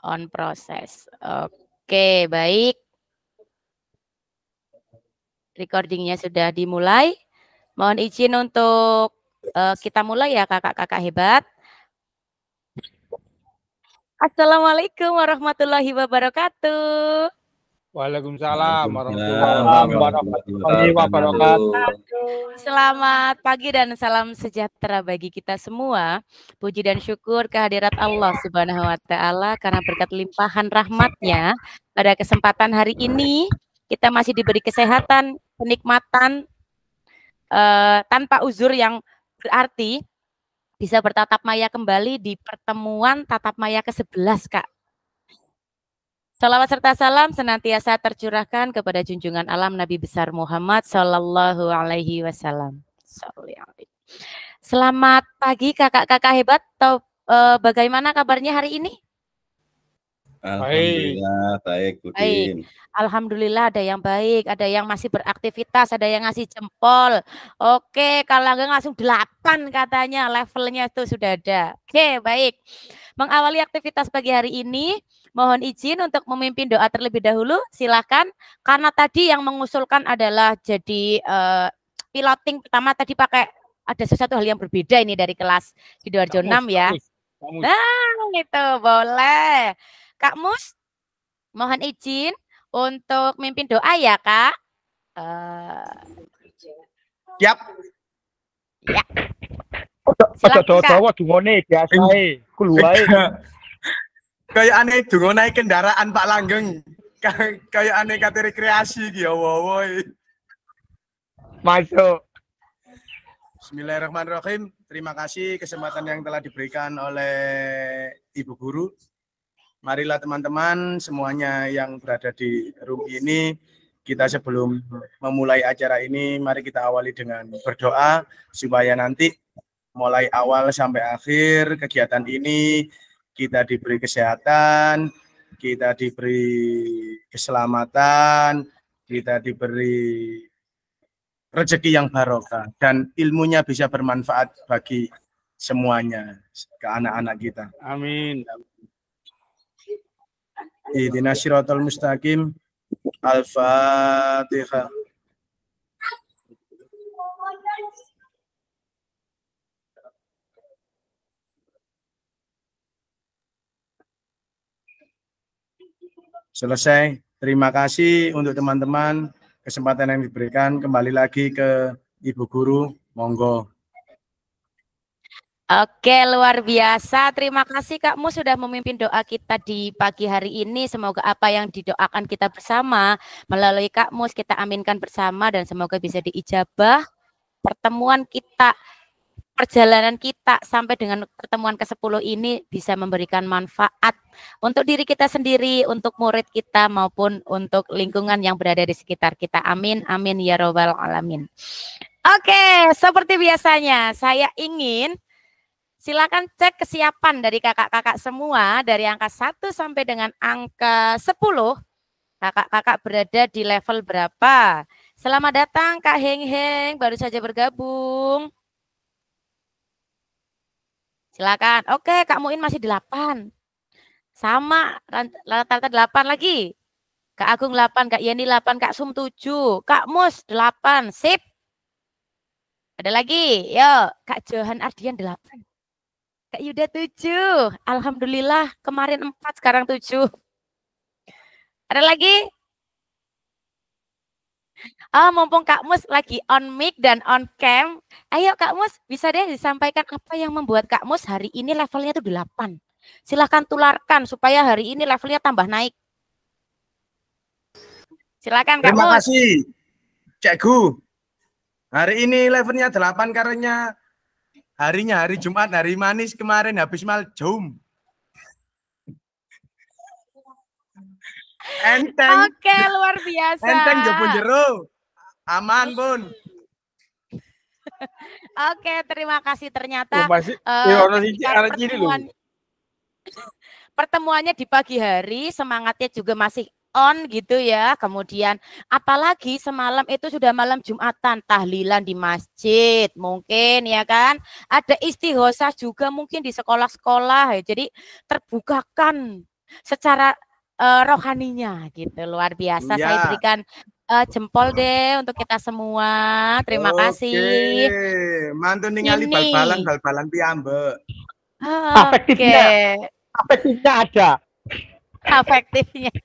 On proses. Oke, baik. Recordingnya sudah dimulai. Mohon izin untuk kita mulai ya kakak-kakak hebat. Assalamualaikum warahmatullahi wabarakatuh. Waalaikumsalam warahmatullahi wabarakatuh. Selamat pagi dan salam sejahtera bagi kita semua. Puji dan syukur kehadirat Allah Subhanahu wa Ta'ala karena berkat limpahan rahmatnya pada kesempatan hari ini kita masih diberi kesehatan, kenikmatan tanpa uzur yang berarti bisa bertatap maya kembali di pertemuan tatap maya ke-11, Kak. Salawat serta salam senantiasa tercurahkan kepada junjungan alam Nabi besar Muhammad Sallallahu Alaihi Wasallam. Selamat pagi kakak-kakak hebat. Bagaimana kabarnya hari ini? Alhamdulillah baik, Budin. Alhamdulillah ada yang baik, ada yang masih beraktivitas, ada yang ngasih jempol. Oke, kalau enggak langsung 8 katanya levelnya itu sudah ada. Oke, baik. Mengawali aktivitas pagi hari ini, mohon izin untuk memimpin doa terlebih dahulu. Silakan. Karena tadi yang mengusulkan adalah jadi piloting pertama tadi pakai ada sesuatu hal yang berbeda ini dari kelas Sidoarjo 6 ya. Nah, itu boleh. Kak Mus, mohon izin untuk mimpin doa ya, Kak. Siap. Ya. Ada doa dungone biasae. Kulo wae. Kayak aneh dungo naik kendaraan Pak Langgeng. Kayak aneh kate rekreasi iki ya woi. Masuk. Bismillahirrahmanirrahim. Terima kasih kesempatan yang telah diberikan oleh Ibu Guru. Marilah teman-teman semuanya yang berada di room ini, kita sebelum memulai acara ini, mari kita awali dengan berdoa supaya nanti mulai awal sampai akhir kegiatan ini kita diberi kesehatan, kita diberi keselamatan, kita diberi rezeki yang barokah dan ilmunya bisa bermanfaat bagi semuanya, ke anak-anak kita. Amin. Ihdinas siratal mustaqim. Al-Fatihah. Selesai. Terima kasih untuk teman-teman. Kesempatan yang diberikan kembali lagi ke Ibu Guru. Monggo. Oke, luar biasa. Terima kasih Kak Mus sudah memimpin doa kita di pagi hari ini. Semoga apa yang didoakan kita bersama melalui Kak Mus kita aminkan bersama dan semoga bisa diijabah pertemuan kita, perjalanan kita sampai dengan pertemuan ke-10 ini bisa memberikan manfaat untuk diri kita sendiri, untuk murid kita maupun untuk lingkungan yang berada di sekitar kita. Amin, amin ya robbal alamin. Oke, seperti biasanya saya ingin silakan cek kesiapan dari kakak-kakak semua dari angka 1 sampai dengan angka 10. Kakak-kakak berada di level berapa? Selamat datang Kak Heng Heng, baru saja bergabung. Silakan. Oke, Kak Muin masih 8. Sama, rata-rata 8 lagi. Kak Agung 8, Kak Yeni 8, Kak Sum 7, Kak Mus 8. Sip. Ada lagi? Yo, Kak Johan Ardian 8. Kak Yuda 7. Alhamdulillah kemarin 4 sekarang 7. Ada lagi? Oh, mumpung Kak Mus lagi on mic dan on cam. Ayo Kak Mus, bisa deh disampaikan apa yang membuat Kak Mus hari ini levelnya itu 8. Silahkan tularkan supaya hari ini levelnya tambah naik. Silakan Kak Mus. Terima kasih Cikgu. Hari ini levelnya 8 karena harinya hari Jumat, hari manis kemarin habis maljum. Enteng. Oke, luar biasa. Enteng jopun jero. Aman, Bun. Oke, terima kasih. Ternyata pertemuannya di pagi hari semangatnya juga masih on gitu ya. Kemudian apalagi semalam itu sudah malam Jumatan, tahlilan di masjid mungkin ya kan. Ada istighosah juga mungkin di sekolah-sekolah ya. Jadi terbukakan secara rohaninya gitu. Luar biasa. Saya Ya. berikan jempol deh untuk kita semua. Terima Oke. kasih. Mantu ningali Ini. bal-balan piyambak. Oke. Afektifnya ada. Afektifnya.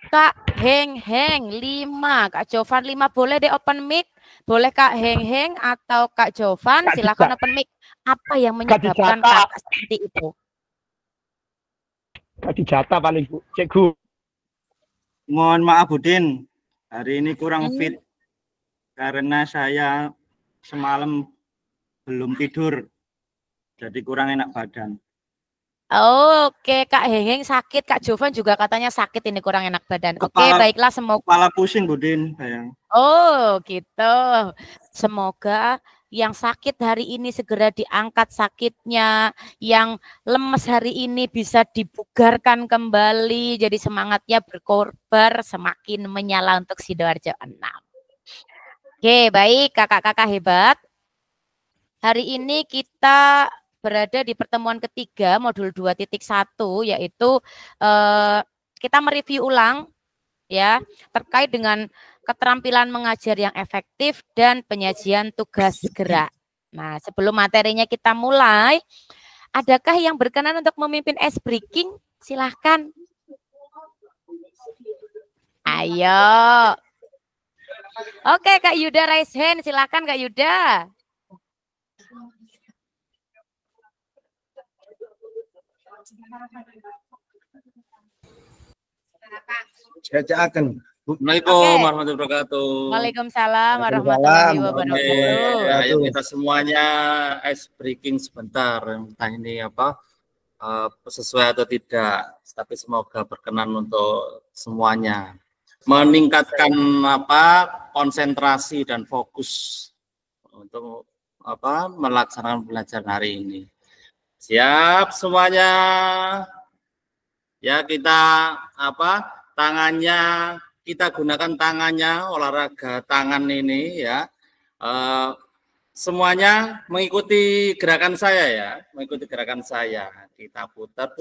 Kak Heng 5, Kak Jovan 5 boleh deh open mic. Boleh Kak Heng atau Kak Jovan silakan open mic. Apa yang menyebabkan kakak seperti itu? Gak dijata paling Bu. Cikgu. Mohon maaf Budin, hari ini kurang fit karena saya semalam belum tidur, jadi kurang enak badan. Oke, Kak Heng sakit, Kak Jovan juga katanya sakit ini kurang enak badan. Oke, baiklah semoga. Kepala pusing Budin, sayang. Oh, gitu. Semoga yang sakit hari ini segera diangkat sakitnya, yang lemes hari ini bisa dibugarkan kembali, jadi semangatnya berkorbar semakin menyala untuk Sidoarjo 6. Oke, baik kakak-kakak hebat. Hari ini kita berada di pertemuan ketiga modul 2.1 yaitu kita mereview ulang ya terkait dengan keterampilan mengajar yang efektif dan penyajian tugas gerak. Nah, sebelum materinya kita mulai, adakah yang berkenan untuk memimpin ice breaking? Silahkan. Ayo. Oke, Kak Yuda raise hand, silahkan Kak Yuda. Assalamualaikum warahmatullahi wabarakatuh. Waalaikumsalam warahmatullahi wabarakatuh. Ayo kita semuanya ice breaking sebentar. Entah ini apa sesuai atau tidak, tapi semoga berkenan untuk semuanya. Meningkatkan konsentrasi dan fokus untuk melaksanakan pelajaran hari ini. Siap semuanya. Ya, kita tangannya kita gunakan tangannya, olahraga tangan ini ya. Semuanya mengikuti gerakan saya ya, mengikuti gerakan saya. Kita putar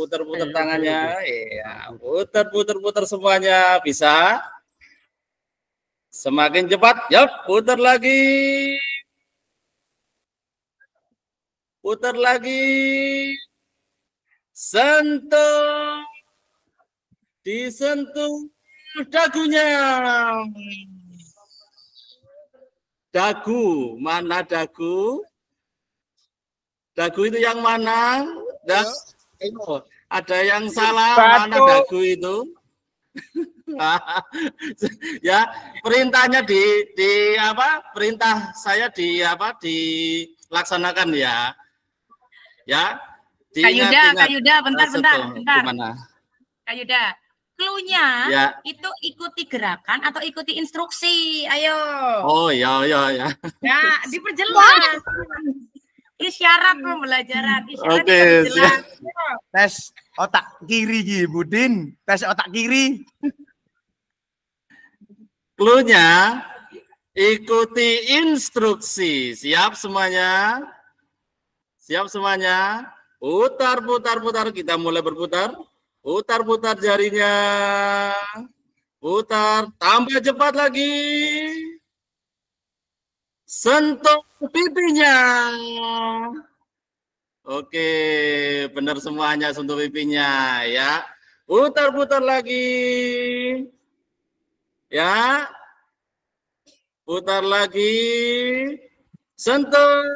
tangannya, ya, putar semuanya, bisa. Semakin cepat, ya, putar lagi. Putar lagi. Sentuh. Disentuh dagunya. Dagu, mana dagu? Dagu itu yang mana? Ada yang salah, mana dagu itu? Ya, perintahnya perintah saya dilaksanakan ya. Ya. Kak Yuda, bentar. Gimana? Kak Yuda, clue-nya ya. Itu ikuti gerakan atau ikuti instruksi? Ayo. Oh ya. Ya, diperjelas. Isyarat pembelajaran. Oke, tes otak kiri Budin, tes otak kiri. Clue-nya ikuti instruksi. Siap semuanya? Siap semuanya? Putar. Kita mulai berputar. Putar jarinya. Putar. Tambah cepat lagi. Sentuh pipinya. Oke, benar semuanya sentuh pipinya ya. Putar lagi. Ya. Putar lagi. Sentuh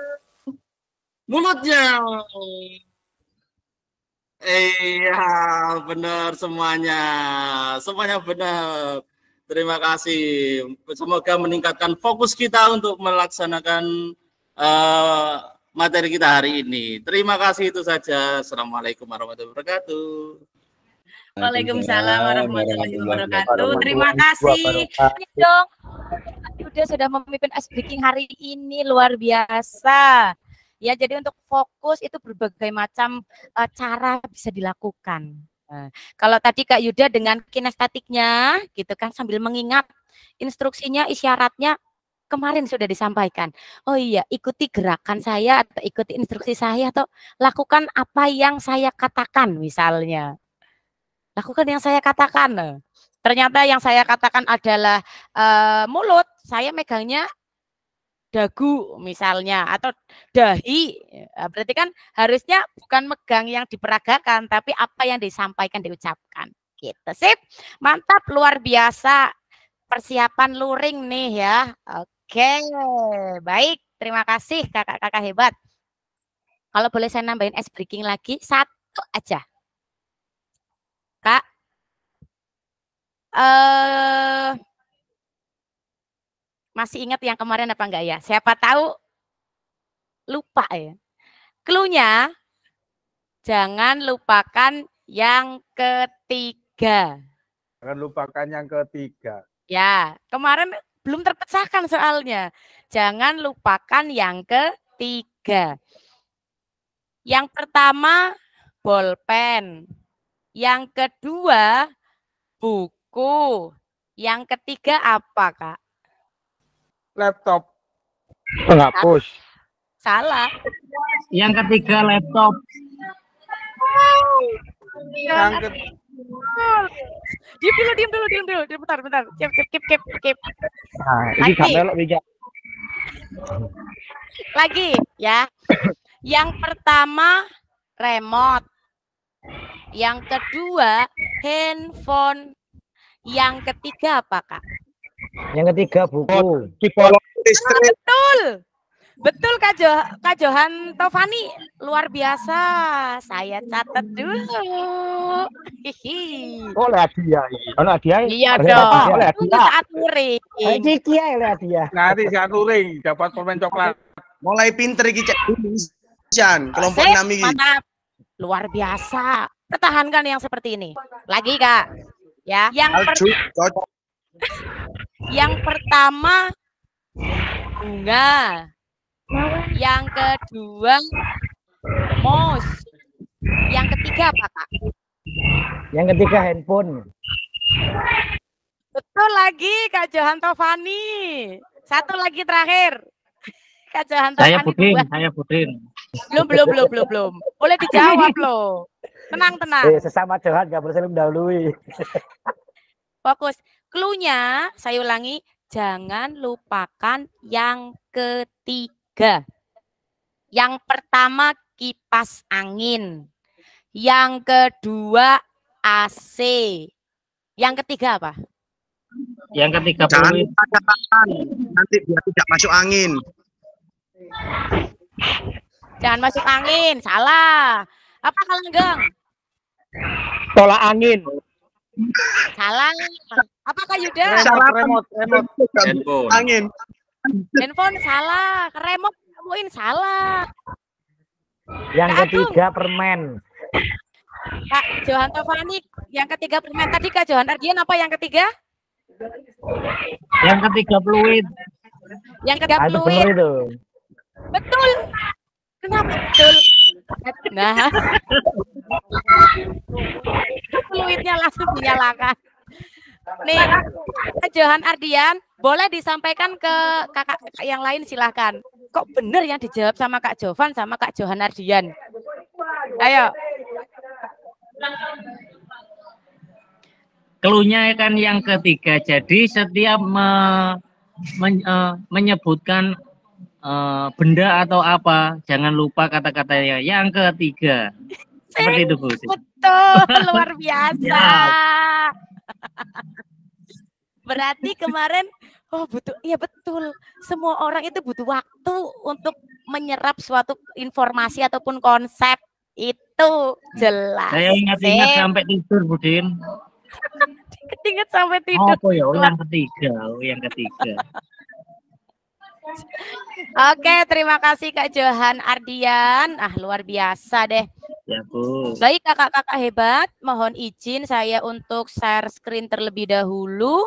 mulutnya. Iya, benar semuanya. Semuanya benar. Terima kasih. Semoga meningkatkan fokus kita untuk melaksanakan materi kita hari ini. Terima kasih, itu saja. Assalamualaikum warahmatullahi wabarakatuh. Waalaikumsalam warahmatullahi wabarakatuh. Terima kasih. Dong, Yuda sudah memimpin ice breaking hari ini, luar biasa. Ya, jadi untuk fokus itu berbagai macam cara bisa dilakukan. Nah, kalau tadi Kak Yuda dengan kinestetiknya gitu kan sambil mengingat instruksinya, isyaratnya kemarin sudah disampaikan. Oh iya, ikuti gerakan saya atau ikuti instruksi saya atau lakukan apa yang saya katakan misalnya. Lakukan yang saya katakan. Ternyata yang saya katakan adalah mulut, saya megangnya dagu misalnya atau dahi. Berarti kan harusnya bukan megang yang diperagakan tapi apa yang disampaikan diucapkan. Gitu. Sip. Mantap, luar biasa. Persiapan luring nih ya. Oke. Baik, terima kasih kakak-kakak hebat. Kalau boleh saya nambahin ice breaking lagi satu aja. Kak. Masih ingat yang kemarin apa enggak ya? Siapa tahu lupa ya. Cluenya jangan lupakan yang ketiga. Jangan lupakan yang ketiga. Ya, kemarin belum terpecahkan soalnya. Jangan lupakan yang ketiga. Yang pertama bolpen. Yang kedua buku. Yang ketiga apa, Kak? Laptop. Penghapus. Salah. Yang ketiga laptop. Yang ketiga. Diam dulu. Bentar. Keep. Nah, ini gak melok iki. Lagi ya. Yang pertama remote. Yang kedua handphone. Yang ketiga apa, Kak? Yang ketiga buku. Betul Kak Johan Tovani, luar biasa. Saya catat dulu. Hihi. Oleh hadiah. Oleh hadiah. Iya dong. Oleh Tunggu hadiah. saat luring. Iki ya oleh hadiah. Nanti saya turing dapat permen coklat. Mulai pinter iki Cek. Jan, kelompok Sip, 6 iki. mantap. Luar biasa. Pertahankan yang seperti ini. Lagi Kak. Ya, yang pertama bunga. Yang kedua mouse. Yang ketiga apa, Kak? Yang ketiga handphone. Betul lagi Kak Johan Tovani. Satu lagi terakhir. Kak Johan Tovani. Saya Budin. Belum. Boleh dijawab loh. Tenang. Sesama Johan nggak boleh saling mendahului. Fokus. Cluenya, saya ulangi, jangan lupakan yang ketiga. Yang pertama kipas angin. Yang kedua AC. Yang ketiga apa? Yang ketiga Jangan peluit. lupa catatan, nanti biar tidak masuk angin. Jangan masuk angin, salah. Apa Kalenggang? Tolak angin. Salah. Apa Kak Yuda? Remote. Handphone. Angin. Handphone salah. Remote kamuin salah. Yang Kak ketiga permen. Kak Johan Tovani, yang ketiga permen. Tadi Kak Johan Ardian apa yang ketiga? Yang ketiga peluit. Yang ketiga Itu bener fluid. itu. Betul. Kenapa betul? Nah, fluidnya langsung dinyalakan. Nih, Kak Johan Ardian, boleh disampaikan ke kakak-kakak yang lain silahkan. Kok bener yang dijawab sama Kak Jovan sama Kak Johan Ardian? Ayo. Cluenya kan yang ketiga. Jadi setiap menyebutkan benda atau apa, jangan lupa kata-katanya yang ketiga. Seperti itu, Bu. Betul, luar biasa. Ya. Berarti kemarin, oh butuh, iya betul. Semua orang itu butuh waktu untuk menyerap suatu informasi ataupun konsep. Itu jelas. Saya ingat-ingat sampai tidur, Budin. Ingat sampai tidur. Oh ya, yang ketiga, yang ketiga. Oke, terima kasih Kak Johan Ardian. Luar biasa deh. Ya, Bu. Baik kakak-kakak hebat, mohon izin saya untuk share screen terlebih dahulu.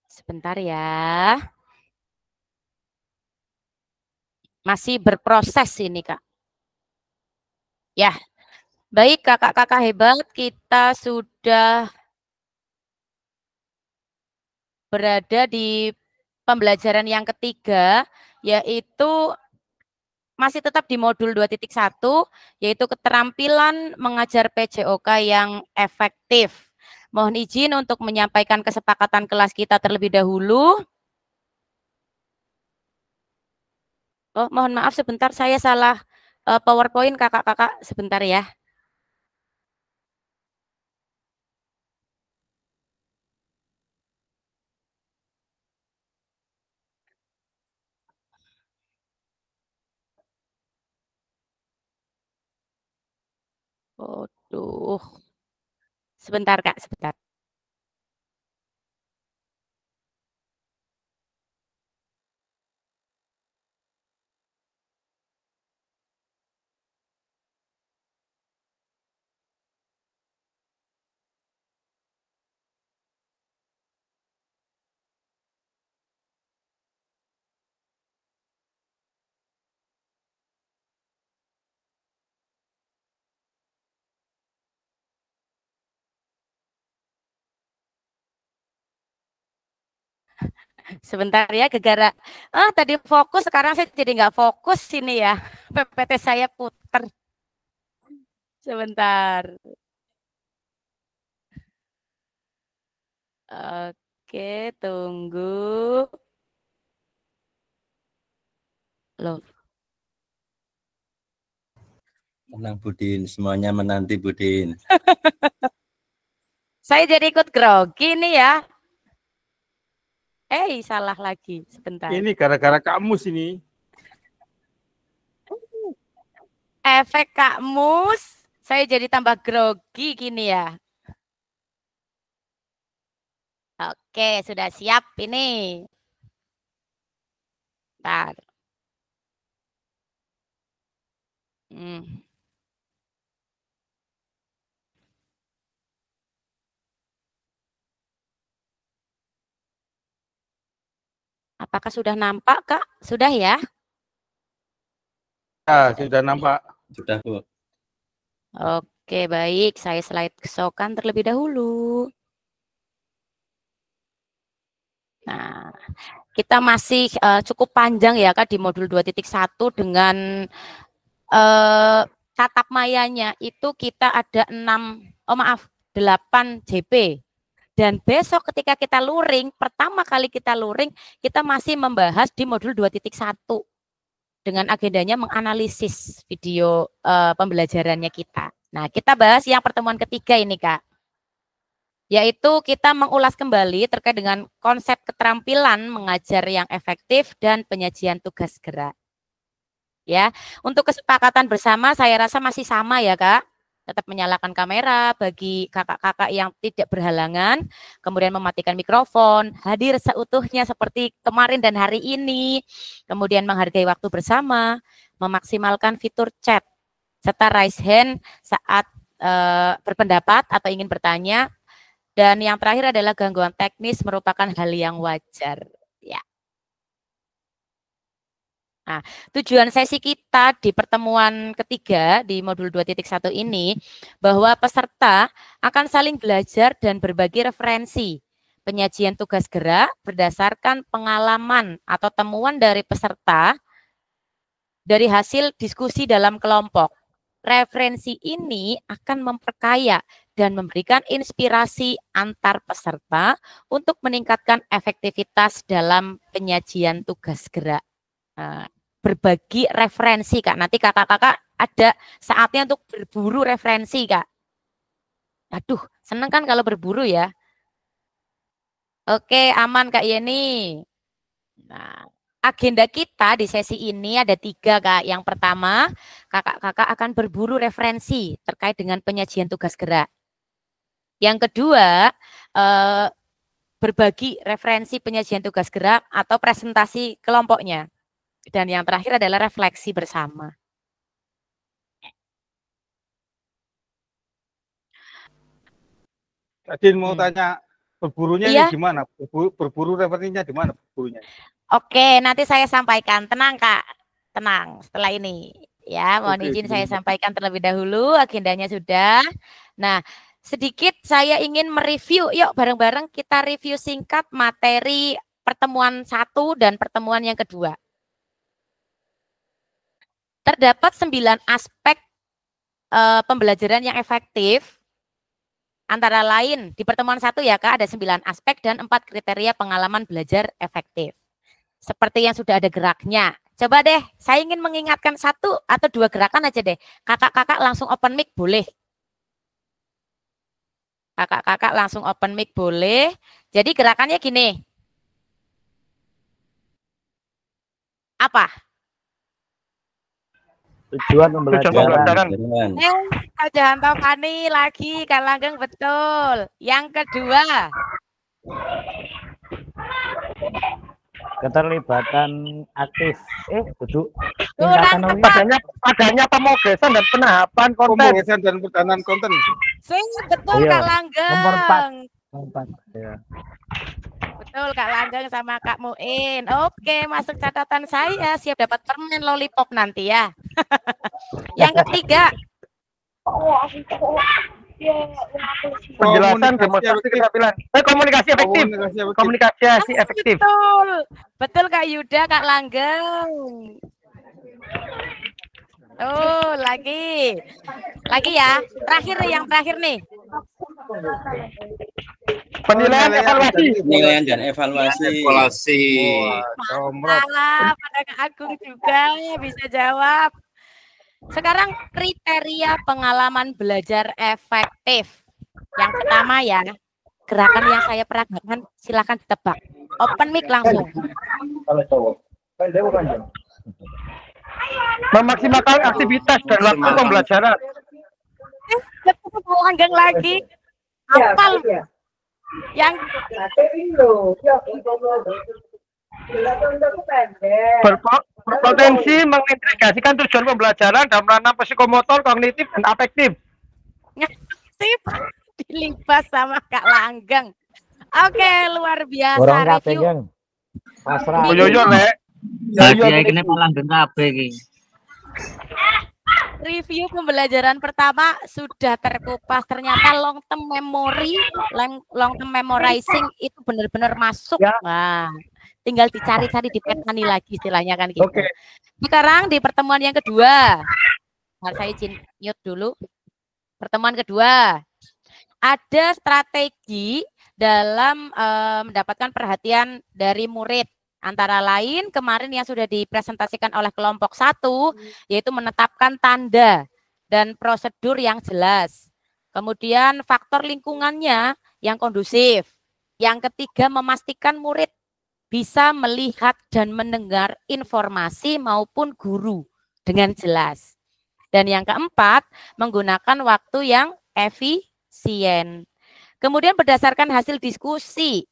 Sebentar ya. Masih berproses ini, Kak. Ya, baik kakak-kakak hebat, kita sudah berada di pembelajaran yang ketiga, yaitu masih tetap di modul 2.1, yaitu keterampilan mengajar PJOK yang efektif. Mohon izin untuk menyampaikan kesepakatan kelas kita terlebih dahulu. Oh, mohon maaf sebentar, saya salah PowerPoint kakak-kakak, sebentar ya. Waduh. Sebentar, Kak, sebentar. Sebentar ya, gegara. Tadi fokus, sekarang saya jadi nggak fokus ini ya. PPT saya puter. Sebentar. Oke, tunggu. Loh, Tenang Budin, semuanya menanti Budin. saya jadi ikut grogi nih ya. Salah lagi. Sebentar. Ini gara-gara kamu sini. Efek Kak Mus, saya jadi tambah grogi gini ya. Oke, sudah siap ini. Bentar. Apakah sudah nampak, Kak? Sudah ya? Ya, sudah nampak. Sudah, Bu. Oke, baik. Saya slide kesokan terlebih dahulu. Nah, kita masih cukup panjang ya, Kak, di modul 2.1 dengan tatap mayanya itu kita ada 8 JP. Dan besok ketika kita luring, pertama kali kita luring, kita masih membahas di modul 2.1 dengan agendanya menganalisis video pembelajarannya kita. Nah, kita bahas yang pertemuan ketiga ini, Kak. Yaitu kita mengulas kembali terkait dengan konsep keterampilan mengajar yang efektif dan penyajian tugas gerak. Ya, untuk kesepakatan bersama saya rasa masih sama ya, Kak. Tetap menyalakan kamera bagi kakak-kakak yang tidak berhalangan, kemudian mematikan mikrofon, hadir seutuhnya seperti kemarin dan hari ini, kemudian menghargai waktu bersama, memaksimalkan fitur chat, serta raise hand saat berpendapat atau ingin bertanya, dan yang terakhir adalah gangguan teknis merupakan hal yang wajar. Ya. Nah, tujuan sesi kita di pertemuan ketiga di modul 2.1 ini bahwa peserta akan saling belajar dan berbagi referensi penyajian tugas gerak berdasarkan pengalaman atau temuan dari peserta dari hasil diskusi dalam kelompok. Referensi ini akan memperkaya dan memberikan inspirasi antar peserta untuk meningkatkan efektivitas dalam penyajian tugas gerak. Berbagi referensi, Kak. Nanti kakak-kakak ada saatnya untuk berburu referensi, Kak. Aduh, seneng kan kalau berburu ya. Oke, aman Kak Yeni. Nah, agenda kita di sesi ini ada 3, Kak. Yang pertama, kakak-kakak akan berburu referensi terkait dengan penyajian tugas gerak. Yang kedua, berbagi referensi penyajian tugas gerak atau presentasi kelompoknya. Dan yang terakhir adalah refleksi bersama. Tadi mau tanya berburunya Iya? ini gimana? Berburu referensinya di mana berburunya? Oke, nanti saya sampaikan. Tenang, Kak. tenang setelah ini. Ya, mohon izin saya sampaikan terlebih dahulu, agendanya sudah. Nah, sedikit saya ingin mereview, yuk bareng-bareng kita review singkat materi pertemuan 1 dan pertemuan yang kedua. Terdapat 9 aspek pembelajaran yang efektif, antara lain di pertemuan 1 ya Kak, ada 9 aspek dan 4 kriteria pengalaman belajar efektif. Seperti yang sudah ada geraknya. Coba deh, saya ingin mengingatkan 1 atau 2 gerakan aja deh. Kakak-kakak langsung open mic boleh. Kakak-kakak langsung open mic boleh. Jadi gerakannya gini. Apa? Tujuan pembelajaran. Kak Jahanto Fani lagi, Kak Langgeng betul. Yang kedua. Keterlibatan aktif. Duduk. Adanya pemogesan dan penahapan konten. Pemogesan dan penahapan konten. Betul Kak Langgeng. Nomor 4. Ya. Betul Kak Langgeng sama Kak Muin. Oke, masuk catatan saya. Siap dapat permen lollipop nanti ya. Yang ketiga. Penjelasan demonstrasi keterampilan. Komunikasi efektif. Komunikasi efektif. Betul. Betul Kak Yuda, Kak Langgeng. Oh, lagi. Lagi ya. Terakhir nih, yang terakhir nih. Penilaian evaluasi. Penilaian dan evaluasi. Malah pada Kak Agung juga bisa jawab. Sekarang kriteria pengalaman belajar efektif. Yang pertama ya, gerakan yang saya peragakan silakan ditebak. Open mic langsung. Memaksimalkan aktivitas dan waktu pembelajaran. Langgeng lagi. Apal. Yang berpotensi mengintegrasikan tujuan pembelajaran dalam ranah psikomotor, kognitif, dan afektif. Sip, dilibas sama Kak Langgeng. Oke, luar biasa review. Pasrah. Review pembelajaran pertama sudah terkupas. Ternyata long term memory, long term memorizing itu benar-benar masuk. Nah, tinggal dicari-cari, dipetani lagi istilahnya kan gitu. Sekarang di pertemuan yang kedua, saya izin mute dulu. Pertemuan kedua, ada strategi dalam mendapatkan perhatian dari murid. Antara lain kemarin yang sudah dipresentasikan oleh kelompok 1, yaitu menetapkan tanda dan prosedur yang jelas. Kemudian faktor lingkungannya yang kondusif. Yang ketiga, memastikan murid bisa melihat dan mendengar informasi maupun guru dengan jelas. Dan yang keempat, menggunakan waktu yang efisien. Kemudian berdasarkan hasil diskusi,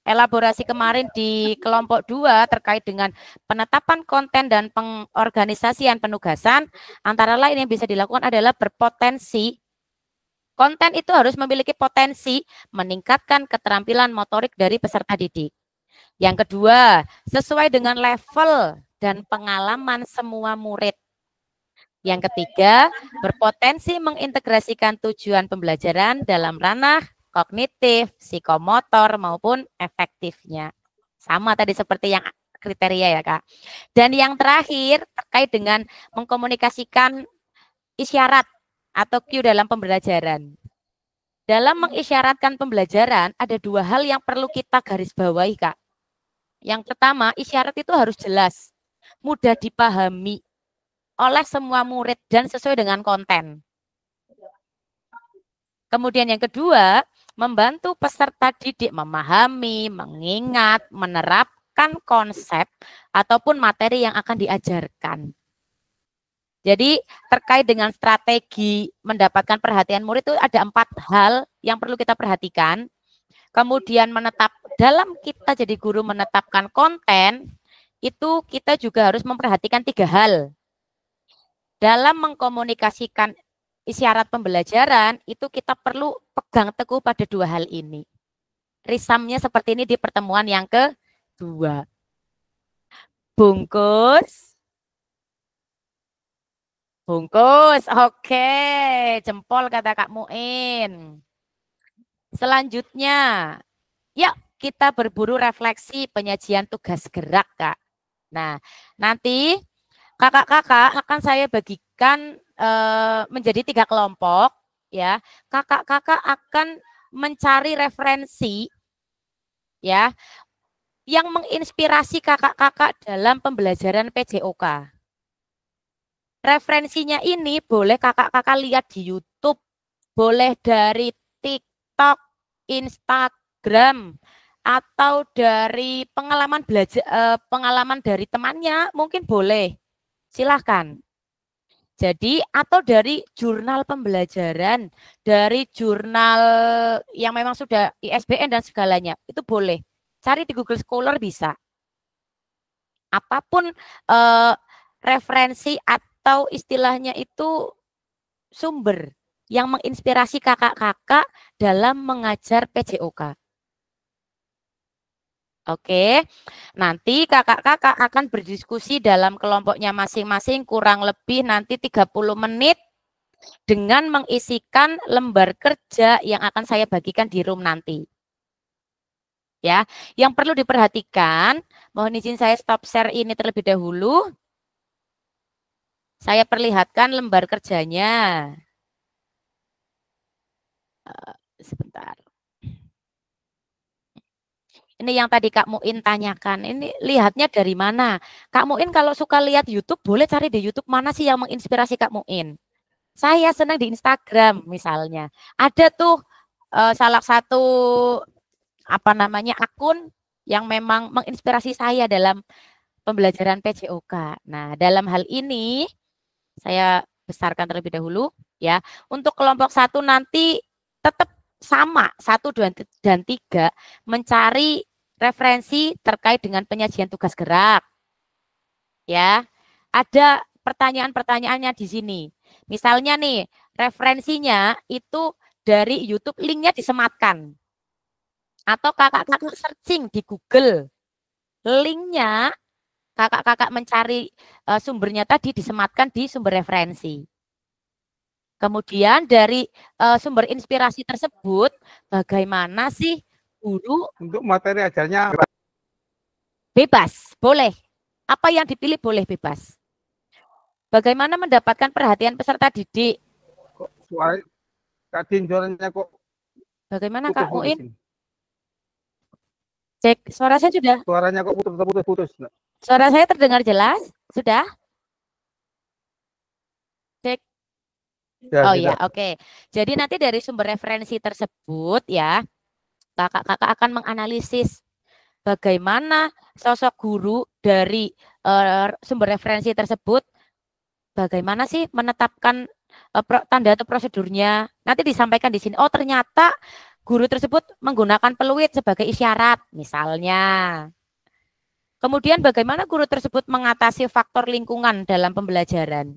elaborasi kemarin di kelompok 2 terkait dengan penetapan konten dan pengorganisasian penugasan, antara lain yang bisa dilakukan adalah berpotensi. Konten itu harus memiliki potensi meningkatkan keterampilan motorik dari peserta didik. Yang kedua, sesuai dengan level dan pengalaman semua murid. Yang ketiga, berpotensi mengintegrasikan tujuan pembelajaran dalam ranah kognitif, psikomotor, maupun efektifnya. Sama tadi seperti yang kriteria ya Kak. Dan yang terakhir terkait dengan mengkomunikasikan isyarat atau cue dalam pembelajaran. Dalam mengisyaratkan pembelajaran ada 2 hal yang perlu kita garis bawahi Kak. Yang pertama, isyarat itu harus jelas, mudah dipahami oleh semua murid dan sesuai dengan konten. Kemudian yang kedua, membantu peserta didik memahami, mengingat, menerapkan konsep ataupun materi yang akan diajarkan. Jadi terkait dengan strategi mendapatkan perhatian murid itu ada 4 hal yang perlu kita perhatikan. Kemudian dalam kita jadi guru menetapkan konten, itu kita juga harus memperhatikan 3 hal. Dalam mengkomunikasikan isyarat pembelajaran, itu kita perlu pegang teguh pada 2 hal ini. Risamnya seperti ini di pertemuan yang kedua. Bungkus, Bungkus. Oke, jempol kata Kak Muin. Selanjutnya, yuk kita berburu refleksi penyajian tugas gerak, Kak. Nah, nanti kakak-kakak akan saya bagikan menjadi 3 kelompok, ya. Kakak-kakak akan mencari referensi, ya, yang menginspirasi kakak-kakak dalam pembelajaran PJOK. Referensinya ini boleh kakak-kakak lihat di YouTube, boleh dari TikTok, Instagram, atau dari pengalaman belajar, pengalaman dari temannya mungkin boleh. Silahkan. Jadi atau dari jurnal pembelajaran, dari jurnal yang memang sudah ISBN dan segalanya, itu boleh. Cari di Google Scholar bisa. Apapun referensi atau istilahnya itu sumber yang menginspirasi kakak-kakak dalam mengajar PJOK. Oke, nanti kakak-kakak akan berdiskusi dalam kelompoknya masing-masing kurang lebih nanti 30 menit dengan mengisikan lembar kerja yang akan saya bagikan di room nanti. Ya, yang perlu diperhatikan, mohon izin saya stop share ini terlebih dahulu. Saya perlihatkan lembar kerjanya. Sebentar. Ini yang tadi Kak Muin tanyakan. Ini lihatnya dari mana? Kak Muin kalau suka lihat YouTube, boleh cari di YouTube mana sih yang menginspirasi Kak Muin. Saya senang di Instagram misalnya. Ada tuh salah satu akun yang memang menginspirasi saya dalam pembelajaran PJOK. Nah, dalam hal ini saya besarkan terlebih dahulu ya. Untuk kelompok 1 nanti tetap sama 1, 2, dan 3 mencari referensi terkait dengan penyajian tugas gerak. Ya. Ada pertanyaan-pertanyaannya di sini. Misalnya nih, referensinya itu dari YouTube, linknya disematkan. Atau kakak-kakak searching di Google. Linknya kakak-kakak mencari sumbernya tadi disematkan di sumber referensi. Kemudian dari sumber inspirasi tersebut, bagaimana sih guru Untuk materi ajarnya bebas, boleh. Apa yang dipilih boleh bebas. Bagaimana mendapatkan perhatian peserta didik? kok suara Kadin suaranya kok Bagaimana Kak putus-putus Muin? ini. Cek, suara saya sudah? Suaranya kok putus-putus. Suara saya terdengar jelas? Sudah? Cek. Ya, Oh ya, sudah. oke. Jadi nanti dari sumber referensi tersebut ya, kakak-kakak akan menganalisis bagaimana sosok guru dari sumber referensi tersebut, bagaimana sih menetapkan tanda atau prosedurnya. Nanti disampaikan di sini. Oh, ternyata guru tersebut menggunakan peluit sebagai isyarat, misalnya. Kemudian bagaimana guru tersebut mengatasi faktor lingkungan dalam pembelajaran.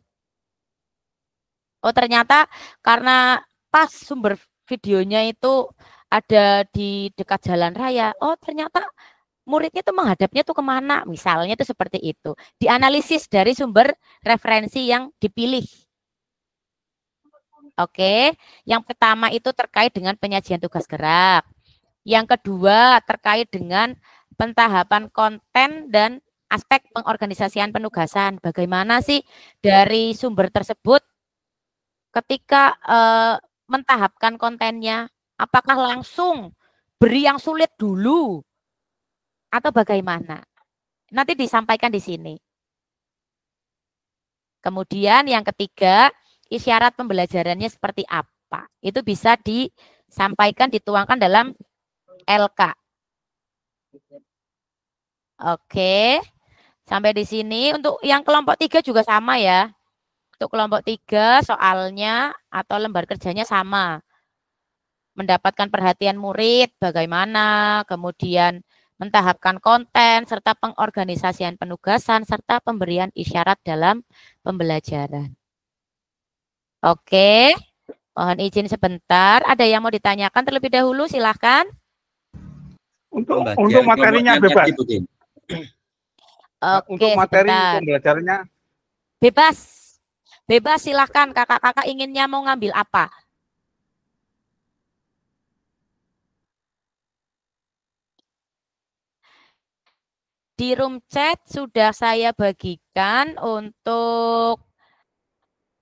Oh, ternyata karena pas sumber videonya itu ada di dekat jalan raya. Oh, ternyata muridnya itu menghadapnya tuh kemana, misalnya itu seperti itu. Dianalisis dari sumber referensi yang dipilih. Oke, yang pertama itu terkait dengan penyajian tugas gerak. Yang kedua terkait dengan pentahapan konten dan aspek pengorganisasian penugasan. Bagaimana sih dari sumber tersebut ketika mentahapkan kontennya, apakah langsung beri yang sulit dulu atau bagaimana? Nanti disampaikan di sini. Kemudian yang ketiga, isyarat pembelajarannya seperti apa? Itu bisa disampaikan, dituangkan dalam LK. Oke, sampai di sini. Untuk yang kelompok 3 juga sama ya. Untuk kelompok 3 soalnya atau lembar kerjanya sama. Mendapatkan perhatian murid bagaimana, kemudian mentahapkan konten, serta pengorganisasian penugasan, serta pemberian isyarat dalam pembelajaran. Oke, mohon izin sebentar. Ada yang mau ditanyakan terlebih dahulu, silahkan. Untuk materinya bebas. Oke, untuk materi sebentar. pembelajarannya Bebas. Bebas silahkan kakak-kakak inginnya mau ngambil apa. Di room chat sudah saya bagikan untuk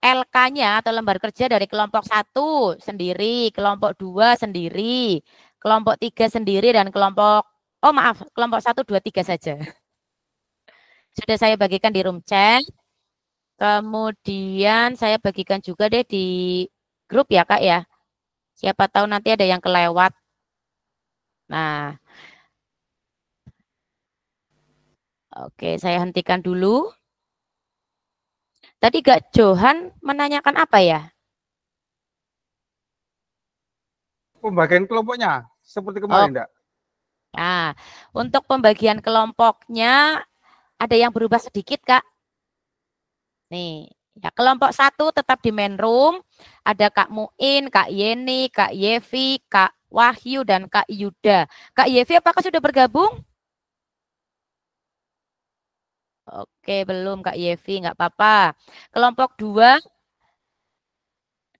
LK-nya atau lembar kerja dari kelompok 1 sendiri, kelompok 2 sendiri, kelompok 3 sendiri, dan kelompok, oh maaf, kelompok 1, 2, 3 saja. Sudah saya bagikan di room chat. Kemudian saya bagikan juga deh di grup ya Kak ya. Siapa tahu nanti ada yang kelewat. Nah, oke, saya hentikan dulu. Tadi Kak Johan menanyakan apa ya? Pembagian kelompoknya seperti kemarin, enggak? Nah, untuk pembagian kelompoknya ada yang berubah sedikit, Kak. Nih, ya kelompok 1 tetap di main room. Ada Kak Muin, Kak Yeni, Kak Yevi, Kak Wahyu, dan Kak Yuda. Kak Yevi apakah sudah bergabung? Oke, belum Kak Yevi, nggak apa-apa. Kelompok 2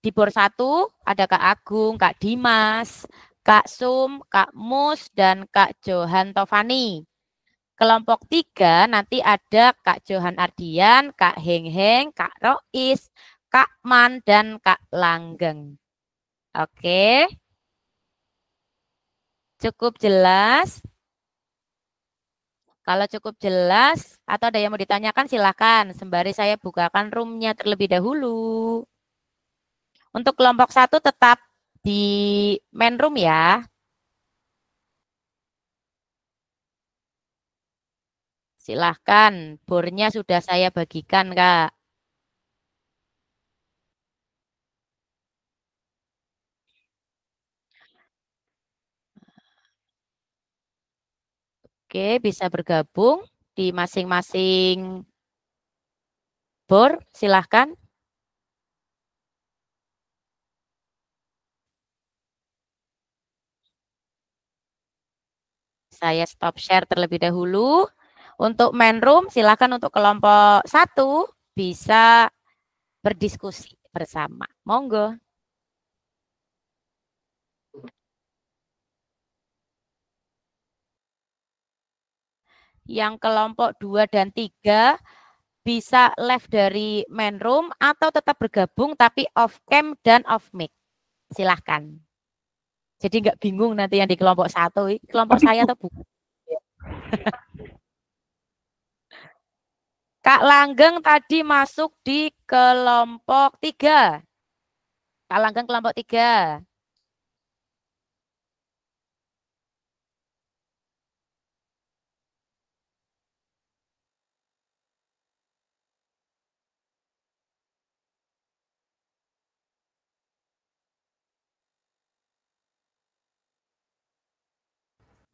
di bor 1 ada Kak Agung, Kak Dimas, Kak Sum, Kak Mus, dan Kak Johan Tovani. Kelompok 3 nanti ada Kak Johan Ardian, Kak Heng Heng, Kak Rois, Kak Man, dan Kak Langgeng. Oke. Cukup jelas? Kalau cukup jelas atau ada yang mau ditanyakan silakan. Sembari saya bukakan roomnya terlebih dahulu. Untuk kelompok 1 tetap di main room ya. Silahkan, bornya sudah saya bagikan, Kak. Oke, bisa bergabung di masing-masing bor, silahkan. Saya stop share terlebih dahulu. Untuk main room, silahkan untuk kelompok 1 bisa berdiskusi bersama. Monggo. Yang kelompok 2 dan 3 bisa left dari main room atau tetap bergabung tapi off cam dan off mic. Silahkan. Jadi nggak bingung nanti yang di kelompok 1, kelompok saya atau bukan. Kak Langgeng tadi masuk di kelompok 3. Kak Langgeng kelompok 3.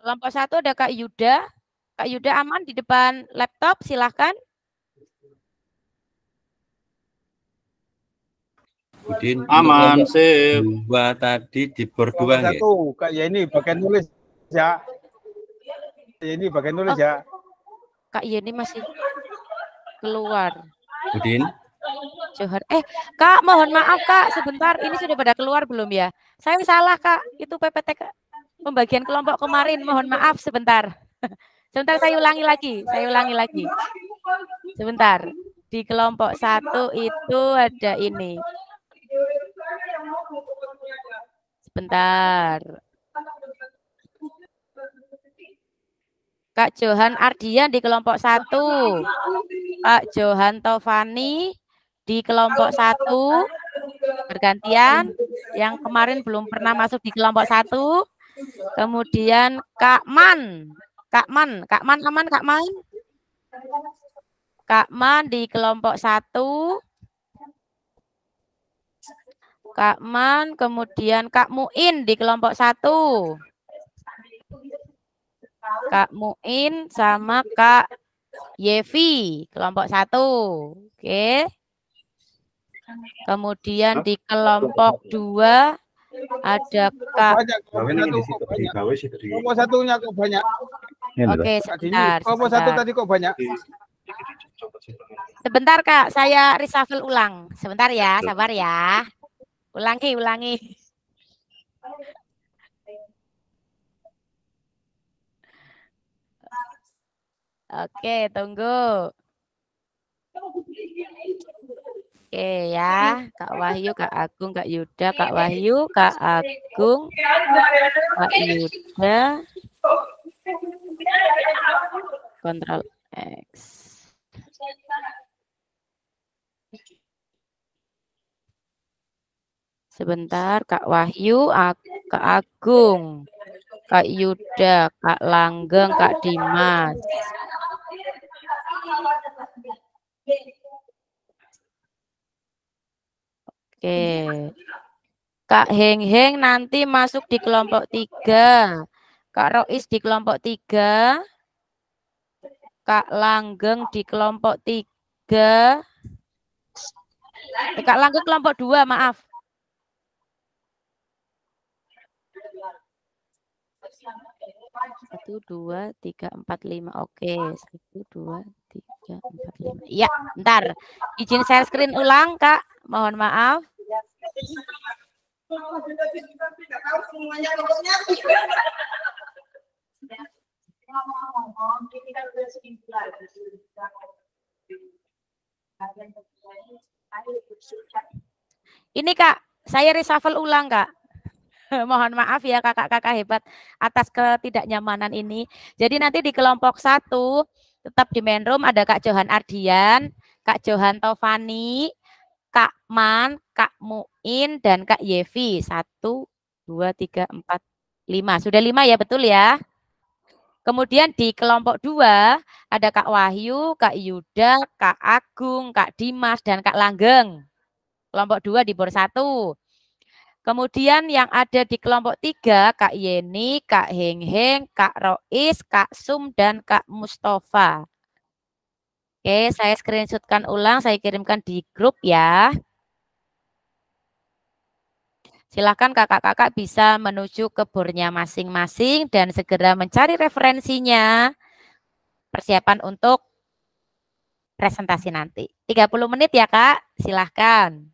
Kelompok 1 ada Kak Yuda. Kak Yuda aman di depan laptop, silahkan. Udin, Aman, sip. 2 tadi di bor 2 nggih? Kak Yeni bagian nulis ya. Ini bagian nulis ya. Kak Yeni masih keluar. Udin. Johar. Kak, mohon maaf Kak, sebentar. Ini sudah pada keluar belum ya? Saya salah Kak. Itu PPT pembagian kelompok kemarin. Mohon maaf sebentar. Sebentar saya ulangi lagi. Sebentar. Di kelompok 1 itu ada ini. Sebentar. Kak Johan Ardian di kelompok 1. Kak Johan Tovani di kelompok 1. Bergantian. Yang kemarin belum pernah masuk di kelompok 1. Kemudian Kak Man. Kak Man aman Kak Man? Kak Man di kelompok 1. Kak Man, kemudian Kak Muin di kelompok 1. Kak Muin sama Kak Yevi, kelompok 1. Oke. Kemudian di kelompok 2 ada Kak. Kelompok 1-nya kok banyak. Oke, sebentar. Kelompok 1 tadi kok banyak. Sebentar Kak, saya reshuffle ulang. Sebentar ya, sabar ya. Ulangi. Oke, tunggu. Oke ya, Kak Wahyu, Kak Agung, Kak Yuda, Kak Wahyu, Kak Agung, Kak Yuda, Ctrl X. Sebentar, Kak Wahyu, Kak Agung, Kak Yuda, Kak Langgeng, Kak Dimas. Oke. Kak Heng nanti masuk di kelompok 3. Kak Rois di kelompok 3. Kak Langgeng di kelompok 3. Kak Langgeng kelompok 2, maaf. Satu, dua, tiga, empat, lima. Oke, 1, 2, 3, 4, 5. Iya, bentar. Izin share screen ulang, Kak. Mohon maaf. Ini Kak, saya reshuffle ulang Kak. Mohon maaf ya kakak-kakak hebat atas ketidaknyamanan ini. Jadi nanti di kelompok 1 tetap di main room ada Kak Johan Ardian, Kak Johan Tovani, Kak Man, Kak Muin, dan Kak Yevi. 1, 2, 3, 4, 5. Sudah 5 ya, betul ya? Kemudian di kelompok 2 ada Kak Wahyu, Kak Yuda, Kak Agung, Kak Dimas, dan Kak Langgeng. Kelompok 2 di bor 1. Kemudian yang ada di kelompok 3, Kak Yeni, Kak Heng, Kak Rois, Kak Sum, dan Kak Mustafa. Oke, saya screenshotkan ulang, saya kirimkan di grup ya. Silahkan kakak-kakak bisa menuju ke bornya masing-masing dan segera mencari referensinya. Persiapan untuk presentasi nanti. 30 menit ya Kak, silahkan.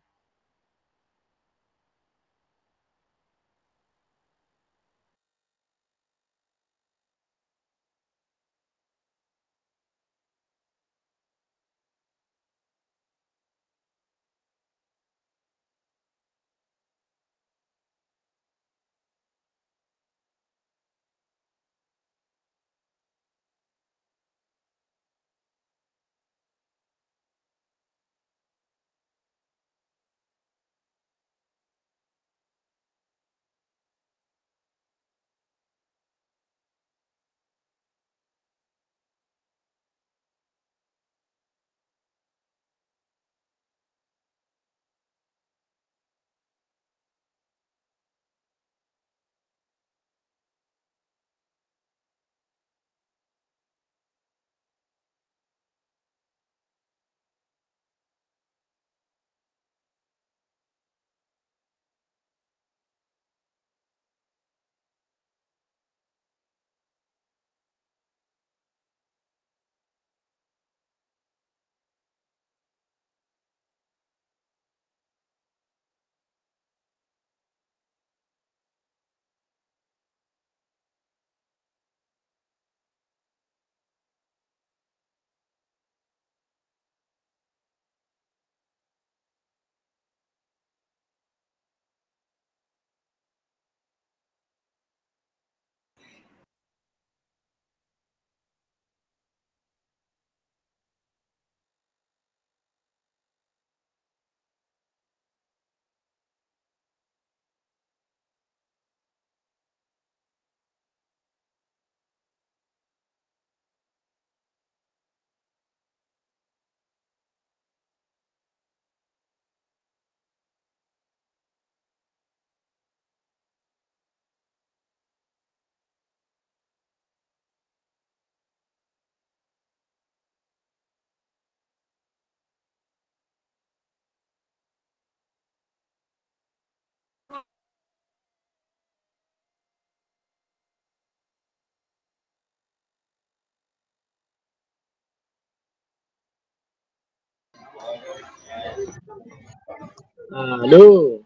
Halo.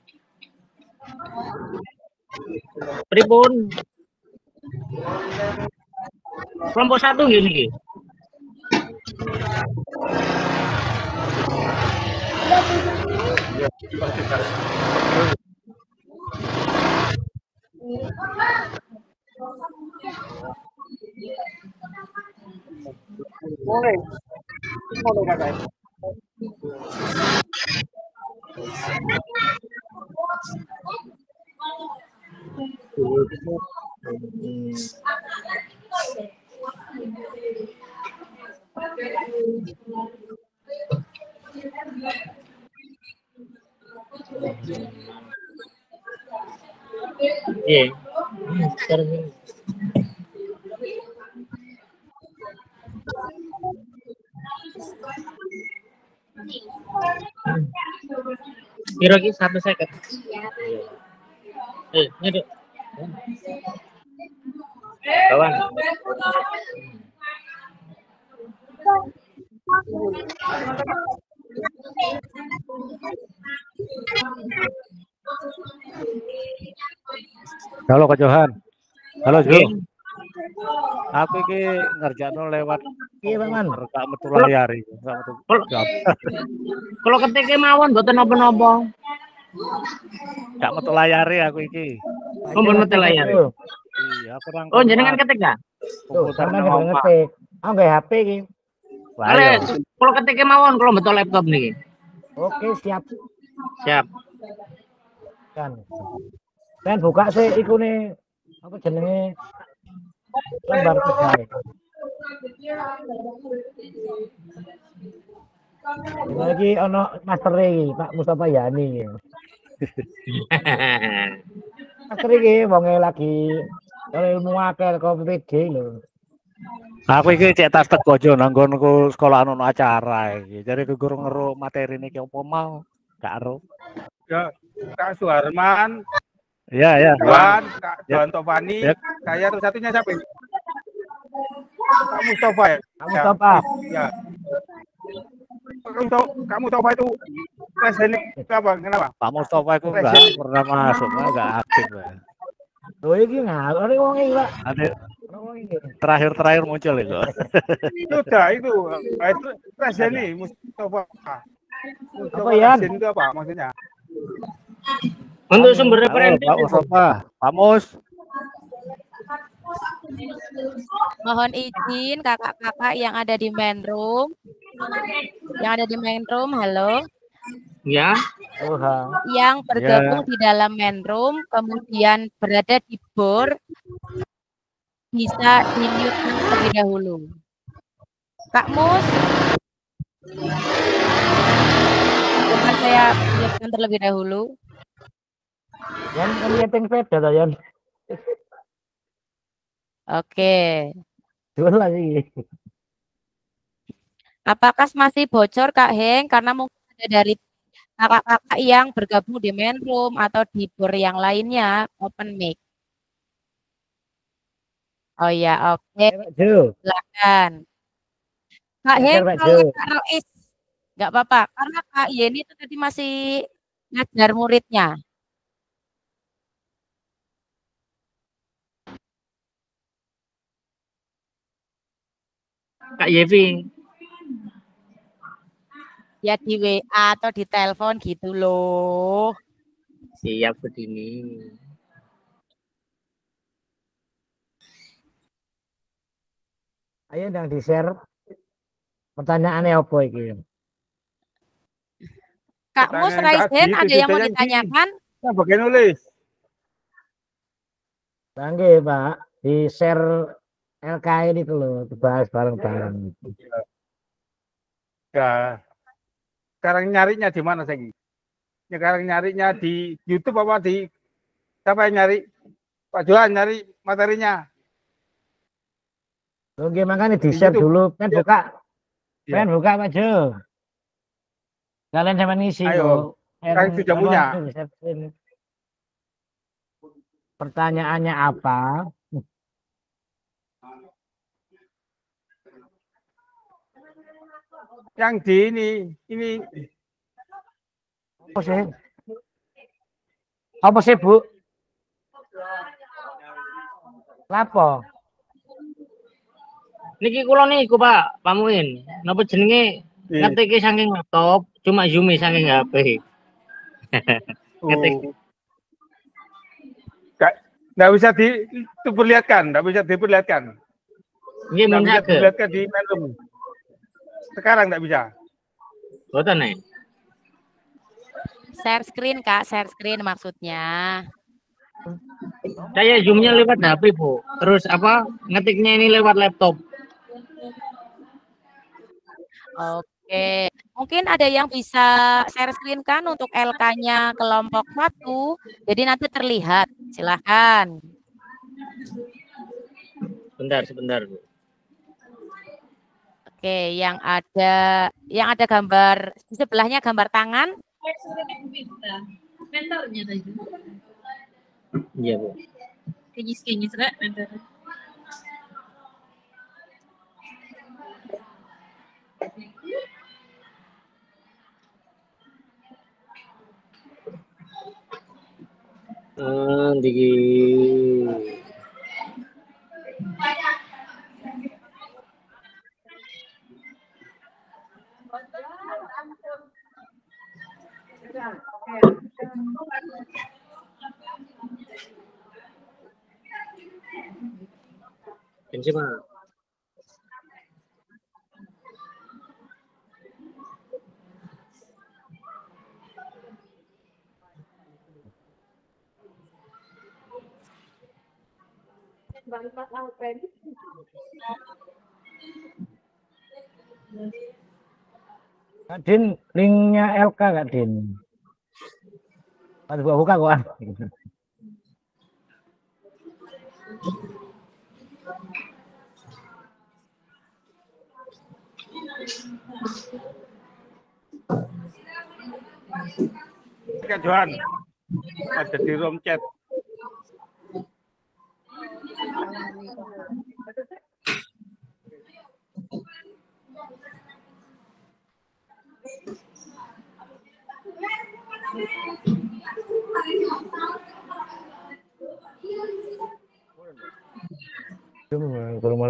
Pripun? Kelompok 1 gini. Iya. Kira ki 1 second. Ini kawan. Halo Kak Johan. Halo Jo. Oke. Aku iki ngerjakno lewat Iya, Bang. gak metu layar iki. Kalau ketik mawon mboten napa-napa. Gak metu layare aku iki. Mboten metu layar. Iya, aku nang. Oh, jenengan ketik gak? Tuh, sampean nang omah. ngetik. Aku nggae HP iki. Ale, kalau ketik mawon kalau betul laptop nih. Oke, siap. Siap. Kan buka sih iku nih apa jenenge lembar kerja. Lagi ono master iki Pak Mustafa Yani. Master iki wonge lagi ilmu akeh kok PD lho. Aku iki cek tas tegojo nanggonku sekolah ono acara iki. Jadi guru ngeru materi niki opo mau? Gak ero. Ya, Kak Suharman, Iya, ya. Kak Johan Tovani, saya terus satunya siapa ini? Kak Mustafa ya? Kak Mustafa. Ya. Kamu Mustafa itu presiden apa? Kenapa? Pak Mustafa itu enggak pernah masuk, enggak aktif. Oh iki ngalor wong iki, Pak. Terakhir muncul itu. Sudah itu presiden nih Mustafa. Apa ya? Presiden itu apa maksudnya? Untuk sumber referensi Pak Mustafa, Pak Mus. Mohon izin kakak-kakak yang ada di main room. Yang ada di main room, halo. Ya. Yang bergabung di dalam main room, kemudian berada di board, bisa di-mute terlebih dahulu. Kak Mus. Coba saya lihatkan terlebih dahulu. Yan kan nyeting sepeda ta, Yan. Oke. Dua lagi. Apakah masih bocor Kak Heng? Karena mungkin ada dari kakak-kakak yang bergabung di main room atau di board yang lainnya, open mic. Oh ya, oke. Silakan. Kak Heng, kalau Kak Rois, nggak apa-apa. Karena Kak Yeni itu tadi masih ngajar muridnya. Kak Yevi. Ya di WA atau di telepon gitu loh. Siap begini. Ayo yang di-share pertanyaannya apa iki? Kak Mus Raisen ada yang mau ditanyakan? Nah, bagian nulis. Bangke Pak, di-share LK ini loh, dibahas bareng-bareng. Ya. Sekarang nyarinya di mana saya? Sekarang nyarinya di YouTube apa di siapa yang nyari? Pak Johan nyari materinya. Oke, makanya di-share dulu. Kan buka. Kan buka Pak Jo. Kalian sama ngisi. Ayo. Kalian sudah punya. Pertanyaannya apa? Yang di ini Apa sih? Apa sih, Bu? Lapo? Niki kula niku Pak, Pamuin. Napa jenenge ngetiki saking laptop, cuma zoom saking HP. Ngetik. Nggak bisa diperlihatkan, nggak bisa diperlihatkan. Nggih Nggak mun bisa saged. diperlihatkan di mailroom. Sekarang nggak bisa. Boten nih. Share screen Kak, share screen maksudnya. Saya zoomnya lewat HP Bu. Terus apa ngetiknya ini lewat laptop. Oke, mungkin ada yang bisa share screen kan untuk LK-nya kelompok 1, jadi nanti terlihat. Silahkan. Sebentar Bu. Oke, yang ada gambar di sebelahnya gambar tangan. Mentornya tadi. Iya Bu. Kinyis-kinyis Kak, mentor. Digi. Ini Pak. Kak Din, linknya LK Kak Din. Pas buka kok. Kak Johan, ada di room chat.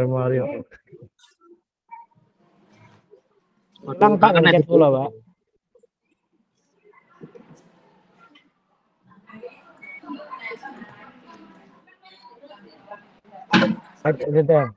Mario. Tang tak ngechat pula, Pak. Ada.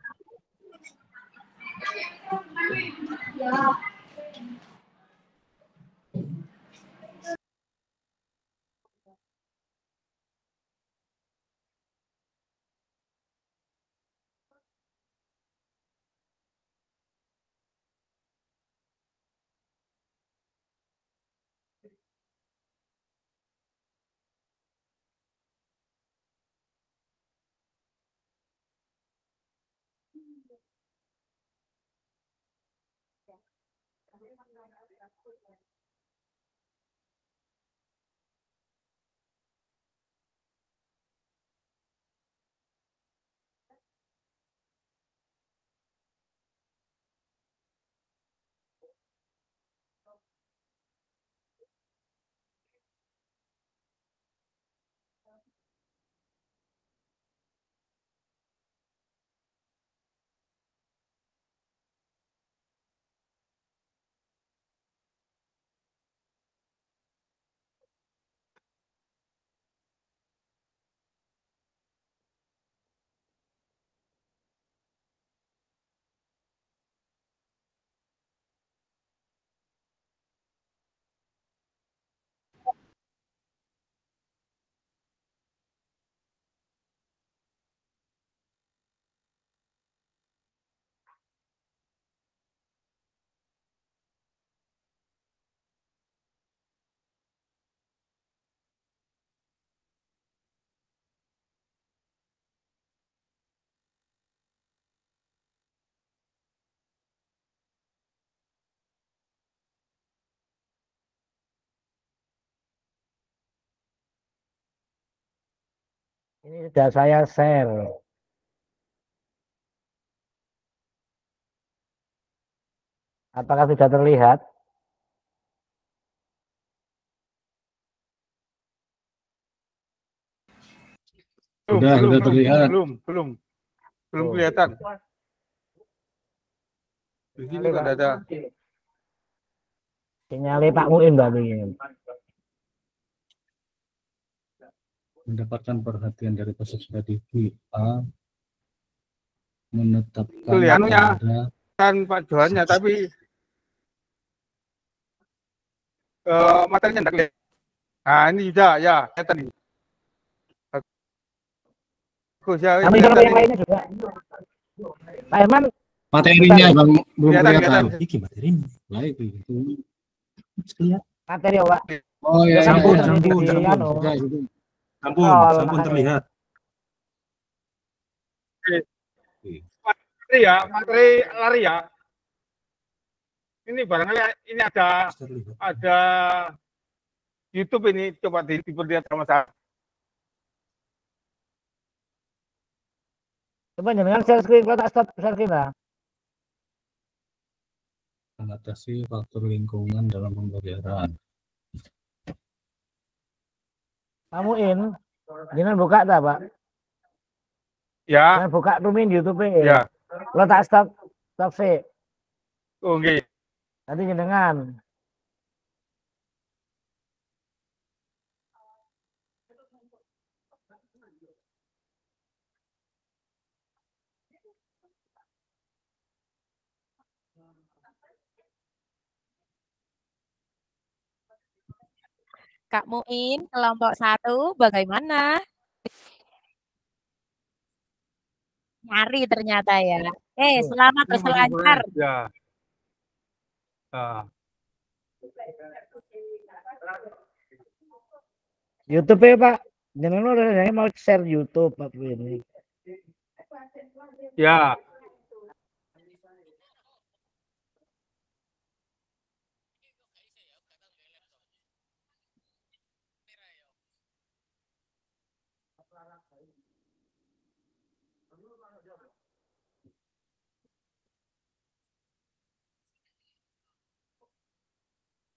Ini sudah saya share. Apakah sudah terlihat? Udah terlihat. Belum kelihatan. Di sini kan ada. Sinyalnya Pak Muin ini. Mendapatkan perhatian dari peserta didik A menetapkan Kelihatannya pada kan Pak Johannya, tapi materinya enggak kelihatan. Nah, ini sudah ya, kelihatan ini. Bagus ya. Kami yang lainnya juga. Pak Herman, materinya Bang belum Kelihatan. kelihatan. Iki materinya. Baik itu. Kelihatan. materi ya, Pak. Oh ya, Sampun, ya, sampun. Sampun terlihat. Materi lari ya. Ini barangkali ini ada YouTube ini, coba diperlihat sama saya. Coba jangan share screen, kalau tak stop share screen lah. Mengatasi faktor lingkungan dalam pembelajaran. Kamu jangan buka tak, Pak? Ya. Jangan buka tuh YouTube Ya. Lo tak stop sih. Oh, nggih. Nanti jenengan. Kak Muin, kelompok 1 bagaimana? Nyari ternyata ya. Selamat berselancar. Ya. YouTube ya, Pak. Jangan udah mau share YouTube Pak ini. Ya.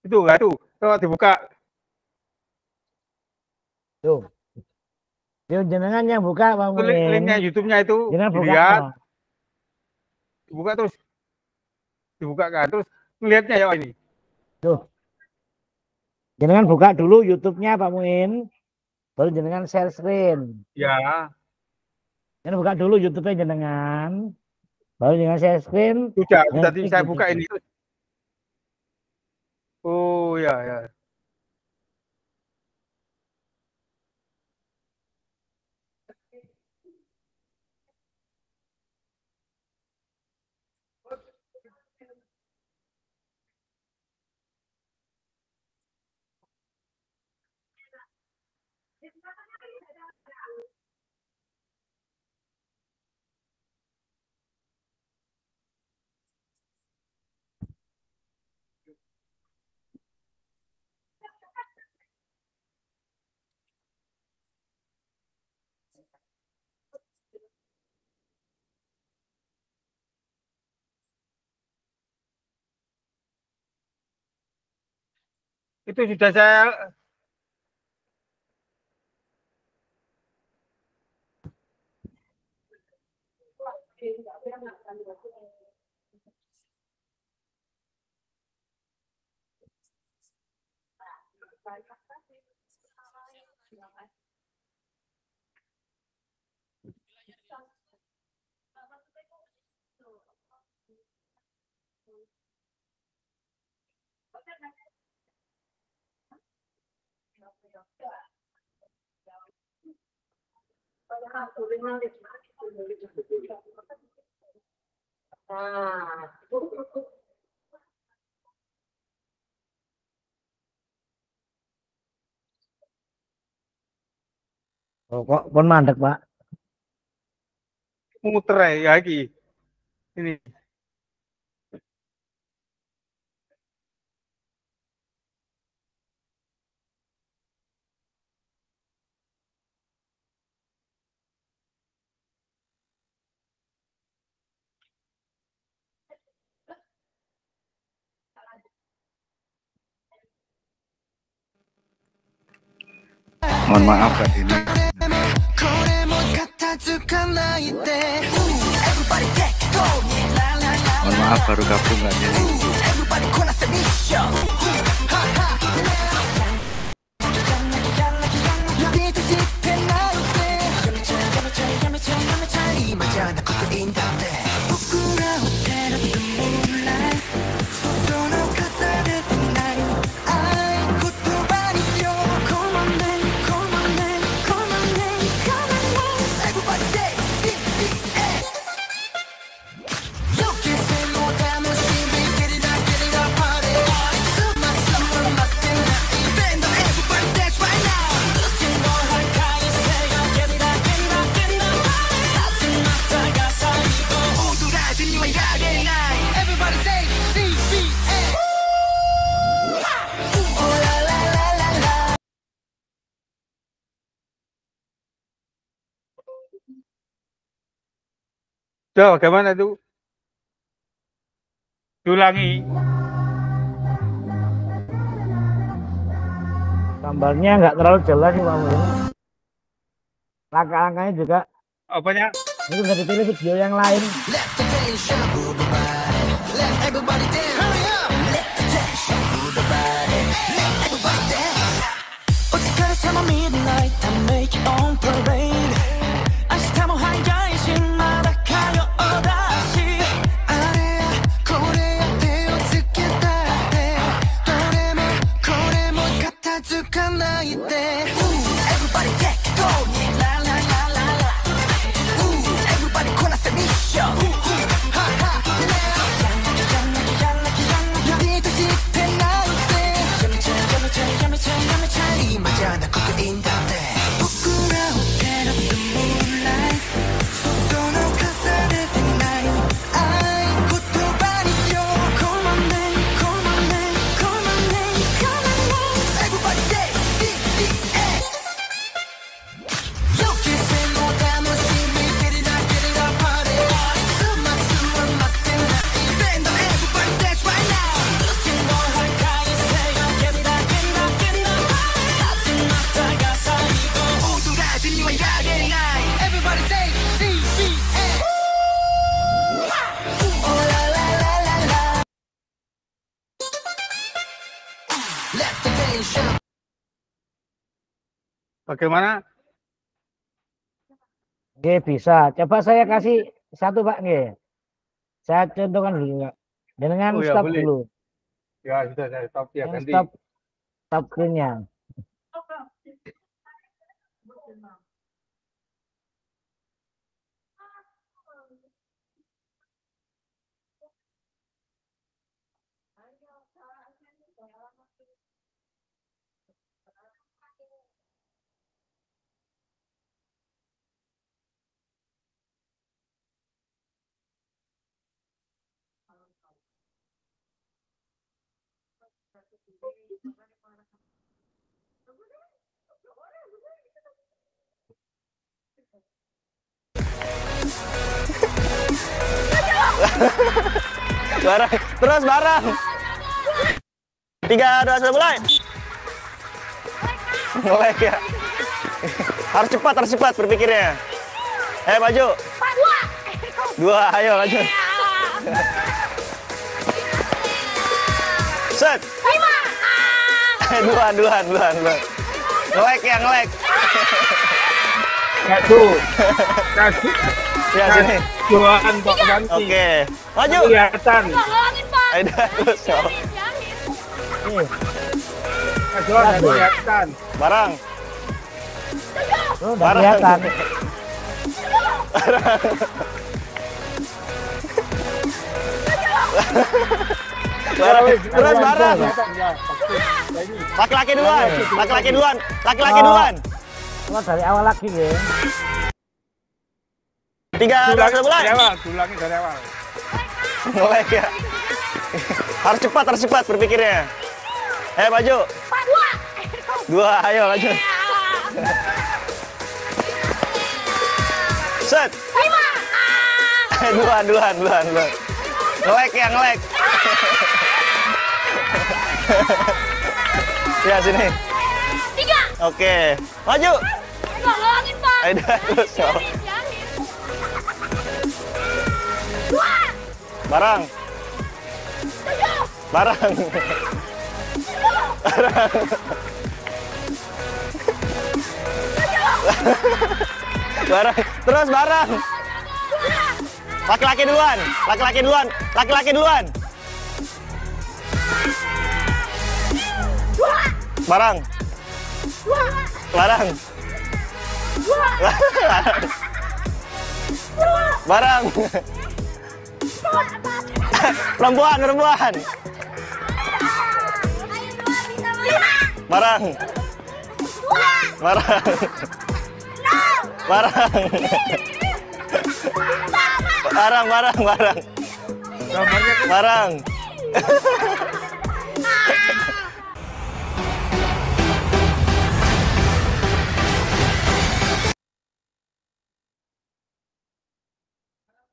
Itu kalau dibuka. Tuh. Jenengan yang buka Pak Muin. Linknya YouTube-nya itu jangan dilihat. Dibuka terus. Dibuka kan terus melihatnya ya ini. Tuh. Jenengan buka dulu YouTube-nya Pak Muin. Baru jenengan share screen. Ya. Jangan buka dulu YouTube-nya jenengan. Baru jenengan share screen. Sudah tadi saya buka ini. Oh ya. Itu sudah saya Oh, kok pun mandek, Pak. muter ya lagi. Ini. Mohon maaf tadi ini Mohon maaf baru gabung nggak jadi. Tuh, bagaimana itu? Diulangi. Gambarnya nggak terlalu jelas sih Pak Mun. Langkah-langkahnya juga. Apanya? Itu bisa dipilih video yang lain. Bagaimana? Oke, bisa. Coba saya kasih satu Pak nggih. Saya contohkan dulu Pak. Dengan Oh, ya, stop boleh. dulu. Ya, sudah saya stop ya, Yang ganti. stop screen-nya. Barang, terus barang. 3, 2, 1, mulai. Mulai ya. Harus cepat berpikirnya. Maju. 2, ayo maju. Set. 5. Duluan. Ngelek ya, ngelek. Kasih. Ya, sini. Jualan Pak ganti. Oke. Maju. Kelihatan. Ayo, terus. Jualan kelihatan. Barang. Oh, udah kelihatan. Barang. Terus barang. Laki-laki duluan. Oh, dari awal lagi ya. 3, 2, 1, mulai. Dulangin dari awal. Ngelek ya. Harus cepat berpikirnya. Maju. 2, ayo maju. Set. 5. Duluan. Ngelek ya, ngelek. Ya, sini. 3. Oke. Maju. Tolongin, Pak. Ayo, terus. Barang. Barang. Barang. Barang. Terus barang. Laki-laki duluan. Laki-laki duluan. Laki-laki duluan. Barang. Barang. Barang. Perempuan, perempuan. Barang. Barang. Barang. Barang, barang, barang. Barang.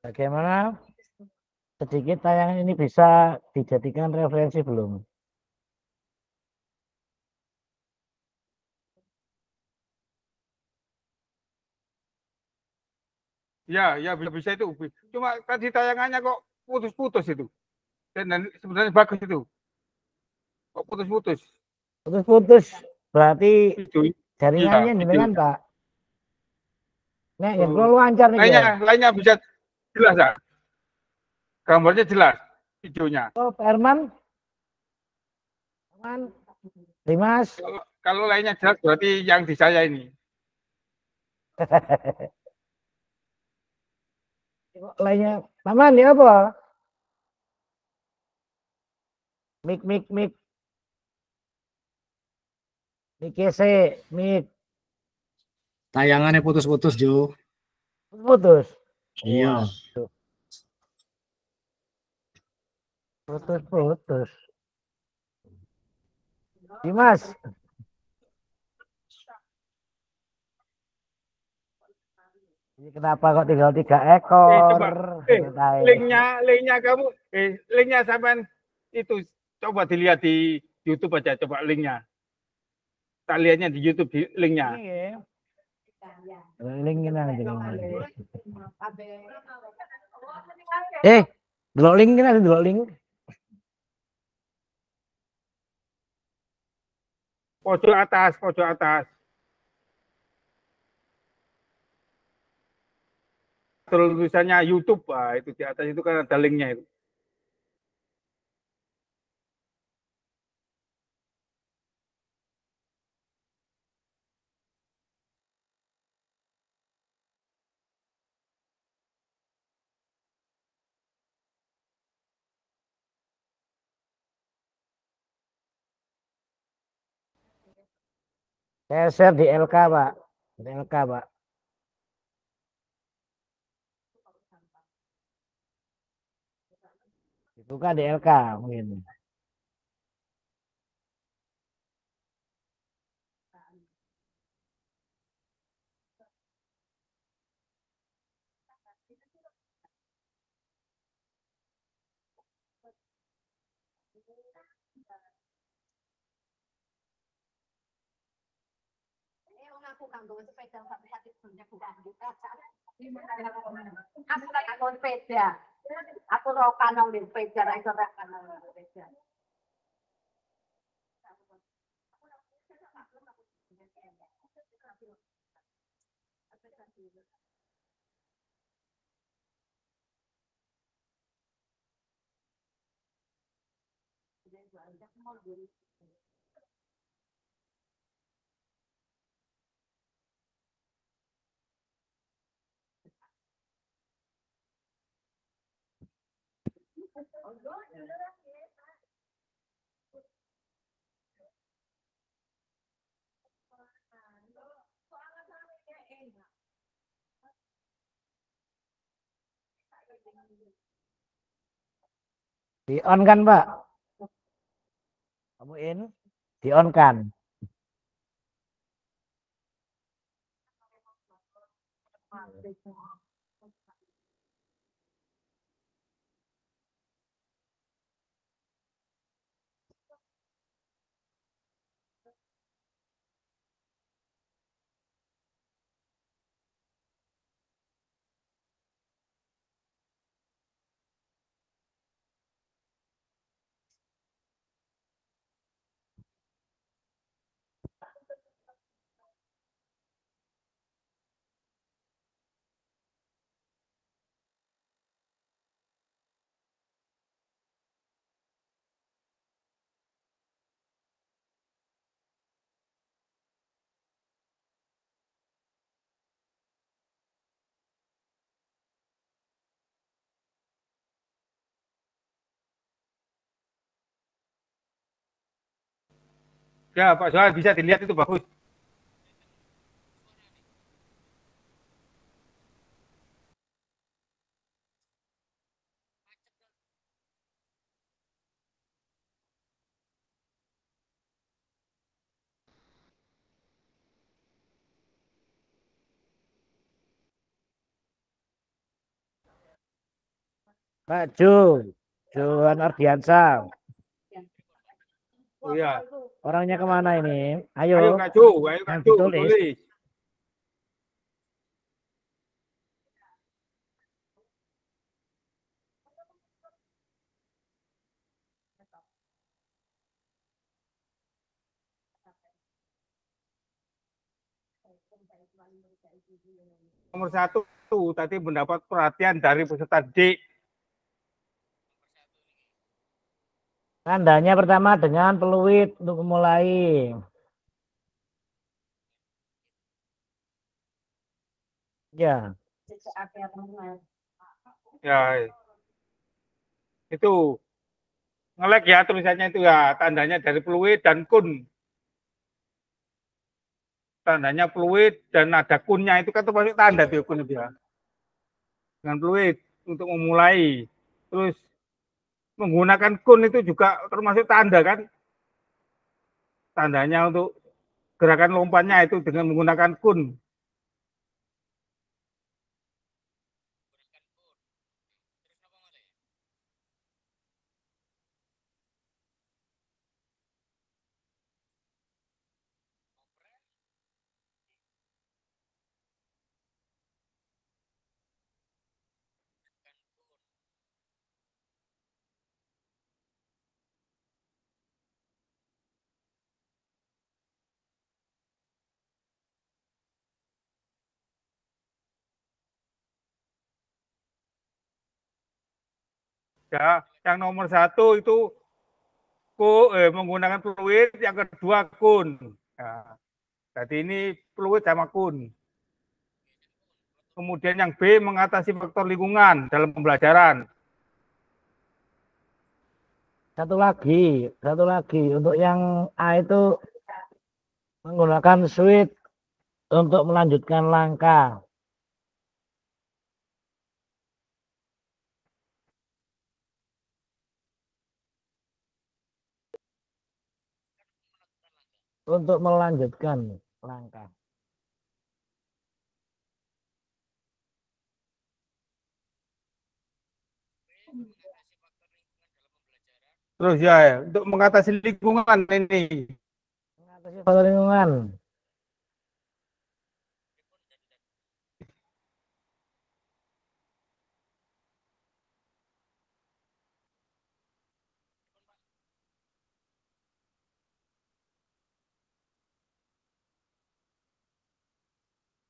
Bagaimana sedikit tayangan ini bisa dijadikan referensi belum? Ya, ya bisa itu. Cuma tadi tayangannya kok putus-putus itu. Dan sebenarnya bagus itu. Kok putus-putus? Putus-putus berarti Video. jaringannya Iya, dengan video. Pak. Nek yang kalau lancar nih ya. Lainnya bisa jelas ya. Gambarnya jelas, videonya. Oh, Pak Herman. Herman. Dimas. Kalau lainnya jelas berarti yang di saya ini. Lainnya Paman ya apa? Mik mik mik. Mik mik. Tayangannya putus-putus, Jo. Putus. Iya. Putus-putus. Dimas. Ini kenapa kok tinggal 3 ekor? Linknya kamu, linknya sampean itu coba dilihat di YouTube aja, coba linknya. Tak lihatnya di YouTube di linknya. Delok link kan ada delok link. Pojok atas, pojok atas. Tulisannya YouTube, Pak. Itu di atas itu kan ada linknya itu. Saya share di LK, Pak. Di LK, Pak. Dibuka di LK mungkin. Aku kanggo sepeda sampai hati punya bukan juga. Aku lagi aku sepeda. Aku ro kanong di sepeda, ra iso ra kanong di sepeda. Di on kan, Pak? Kamu in? Di on kan? Ya, Pak Johan bisa dilihat itu bagus. Pak Johan Ardiansah. Oh ya. Orangnya kemana ini? Ayo Ayo Kak Jo, tulis. tulis. Nomor 1 tadi mendapat perhatian dari peserta didik. Tandanya pertama dengan peluit untuk memulai. Ya. Ya. Itu ngelek ya tulisannya itu ya, tandanya dari peluit dan kun. Tandanya peluit dan ada kunnya itu kan termasuk tanda tuh kun itu ya. Dengan peluit untuk memulai. Terus menggunakan kun itu juga termasuk tanda kan. Tandanya untuk gerakan lompatnya itu dengan menggunakan kun. Ya, yang nomor 1 itu menggunakan peluit, yang kedua kun. Nah, jadi ini peluit sama kun. Kemudian yang B mengatasi faktor lingkungan dalam pembelajaran. Satu lagi untuk yang A itu menggunakan switch untuk melanjutkan langkah. Untuk melanjutkan langkah. Terus ya, untuk mengatasi lingkungan ini. Mengatasi faktor lingkungan.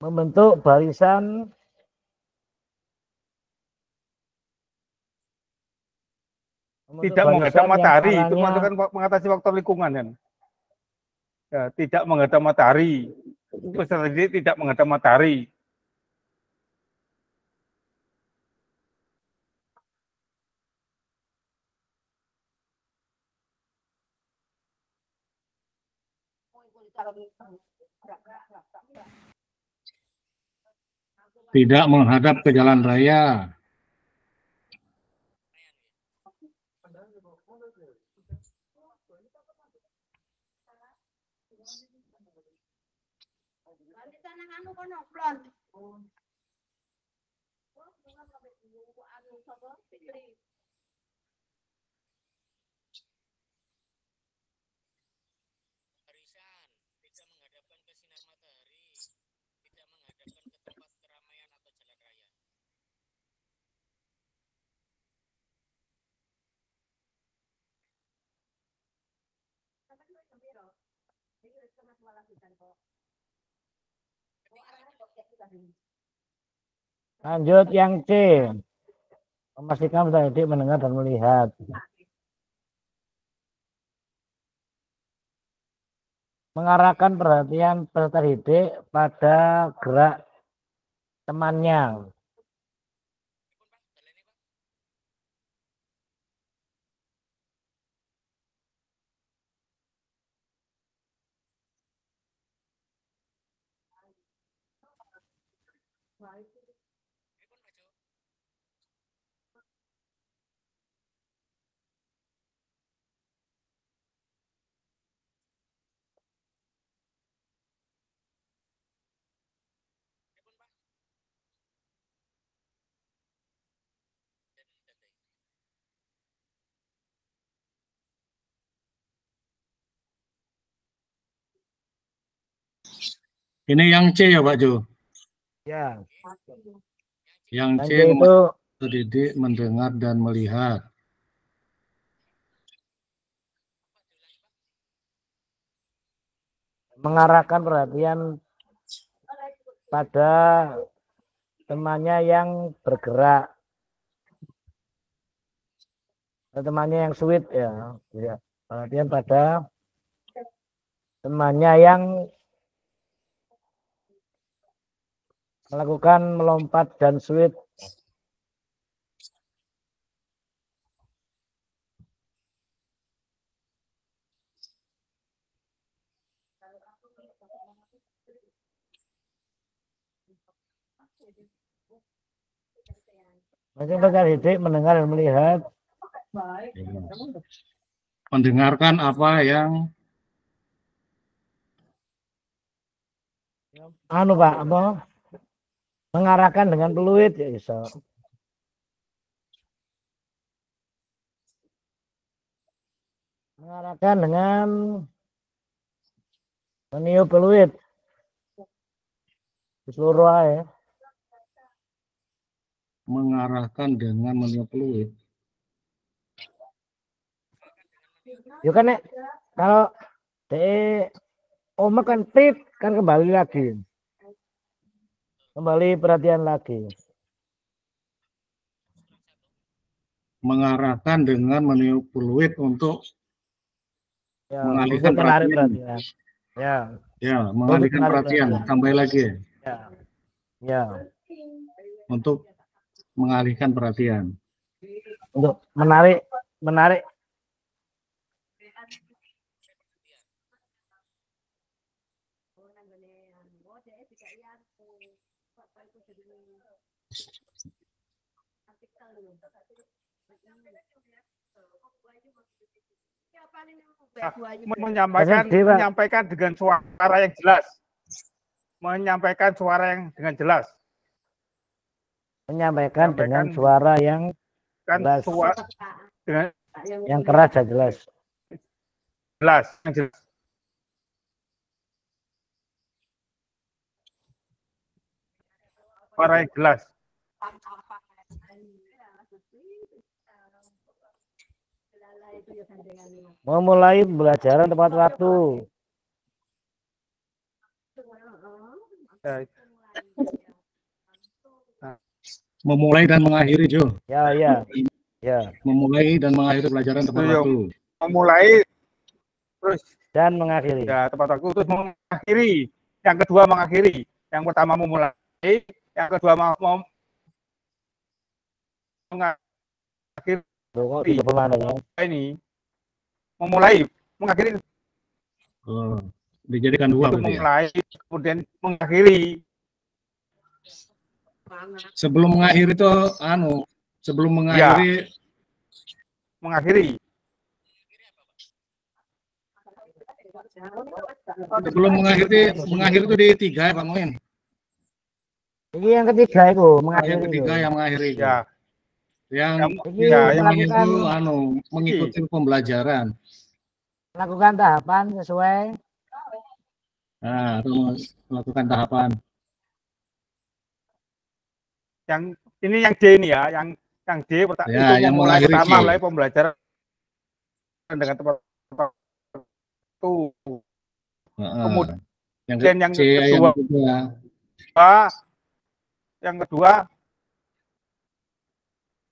Membentuk barisan tidak menghadap matahari, itu menentukan mengatasi faktor lingkungan kan. Ya, tidak menghadap matahari. Peserta didik tidak menghadap matahari. Tidak menghadap ke jalan raya. Lanjut yang C. Memastikan peserta didik mendengar dan melihat. Mengarahkan perhatian peserta didik pada gerak temannya. Ini yang C ya Pak Jo? Ya. Yang C itu terdidik, mendengar dan melihat. Mengarahkan perhatian pada temannya yang bergerak, temannya yang sweet ya, perhatian pada temannya yang melakukan melompat dan sweet. Mungkin didik, mendengar dan melihat. Mendengarkan apa yang Pak, apa? Mengarahkan dengan peluit ya bisa. Mengarahkan dengan meniup peluit. Di seluruh ya. mengarahkan dengan meniup peluit. Ya kan Nek, kalau Oma kan tit kan kembali lagi. Kembali perhatian lagi. Mengarahkan dengan meniup peluit untuk ya, mengalihkan untuk menarik perhatian. Ya. Ya, mengalihkan perhatian. Tambah lagi. Ya. Ya. Untuk mengalihkan perhatian. Untuk menarik menyampaikan dengan suara yang jelas. Menyampaikan suara yang dengan jelas. Menyampaikan dengan suara yang jelas. Dengan yang keras dan jelas. Jelas, yang jelas. Suara yang jelas. Memulai pembelajaran tepat waktu. Memulai dan mengakhiri, Jo. Ya. Memulai dan mengakhiri pelajaran tepat waktu. Memulai terus dan mengakhiri. Ya, tepat waktu terus mengakhiri. Yang kedua mengakhiri. Yang pertama memulai, yang kedua mau mengakhiri. Ini memulai, mengakhiri. Oh, dijadikan dua berarti memulai, ya? Kemudian mengakhiri. Sebelum mengakhiri itu sebelum mengakhiri ya. Mengakhiri. Sebelum mengakhiri itu di 3 ya Pak Muin. Ini yang ketiga itu mengakhiri. Yang ketiga yang mengakhiri. Ya. Yang melakukan itu mengikuti pembelajaran. Melakukan tahapan sesuai. Nah, itu melakukan tahapan. Yang ini yang D ini ya, yang D ya, itu yang memulai pertama mulai pembelajaran dengan tepat waktu. Kemudian yang kedua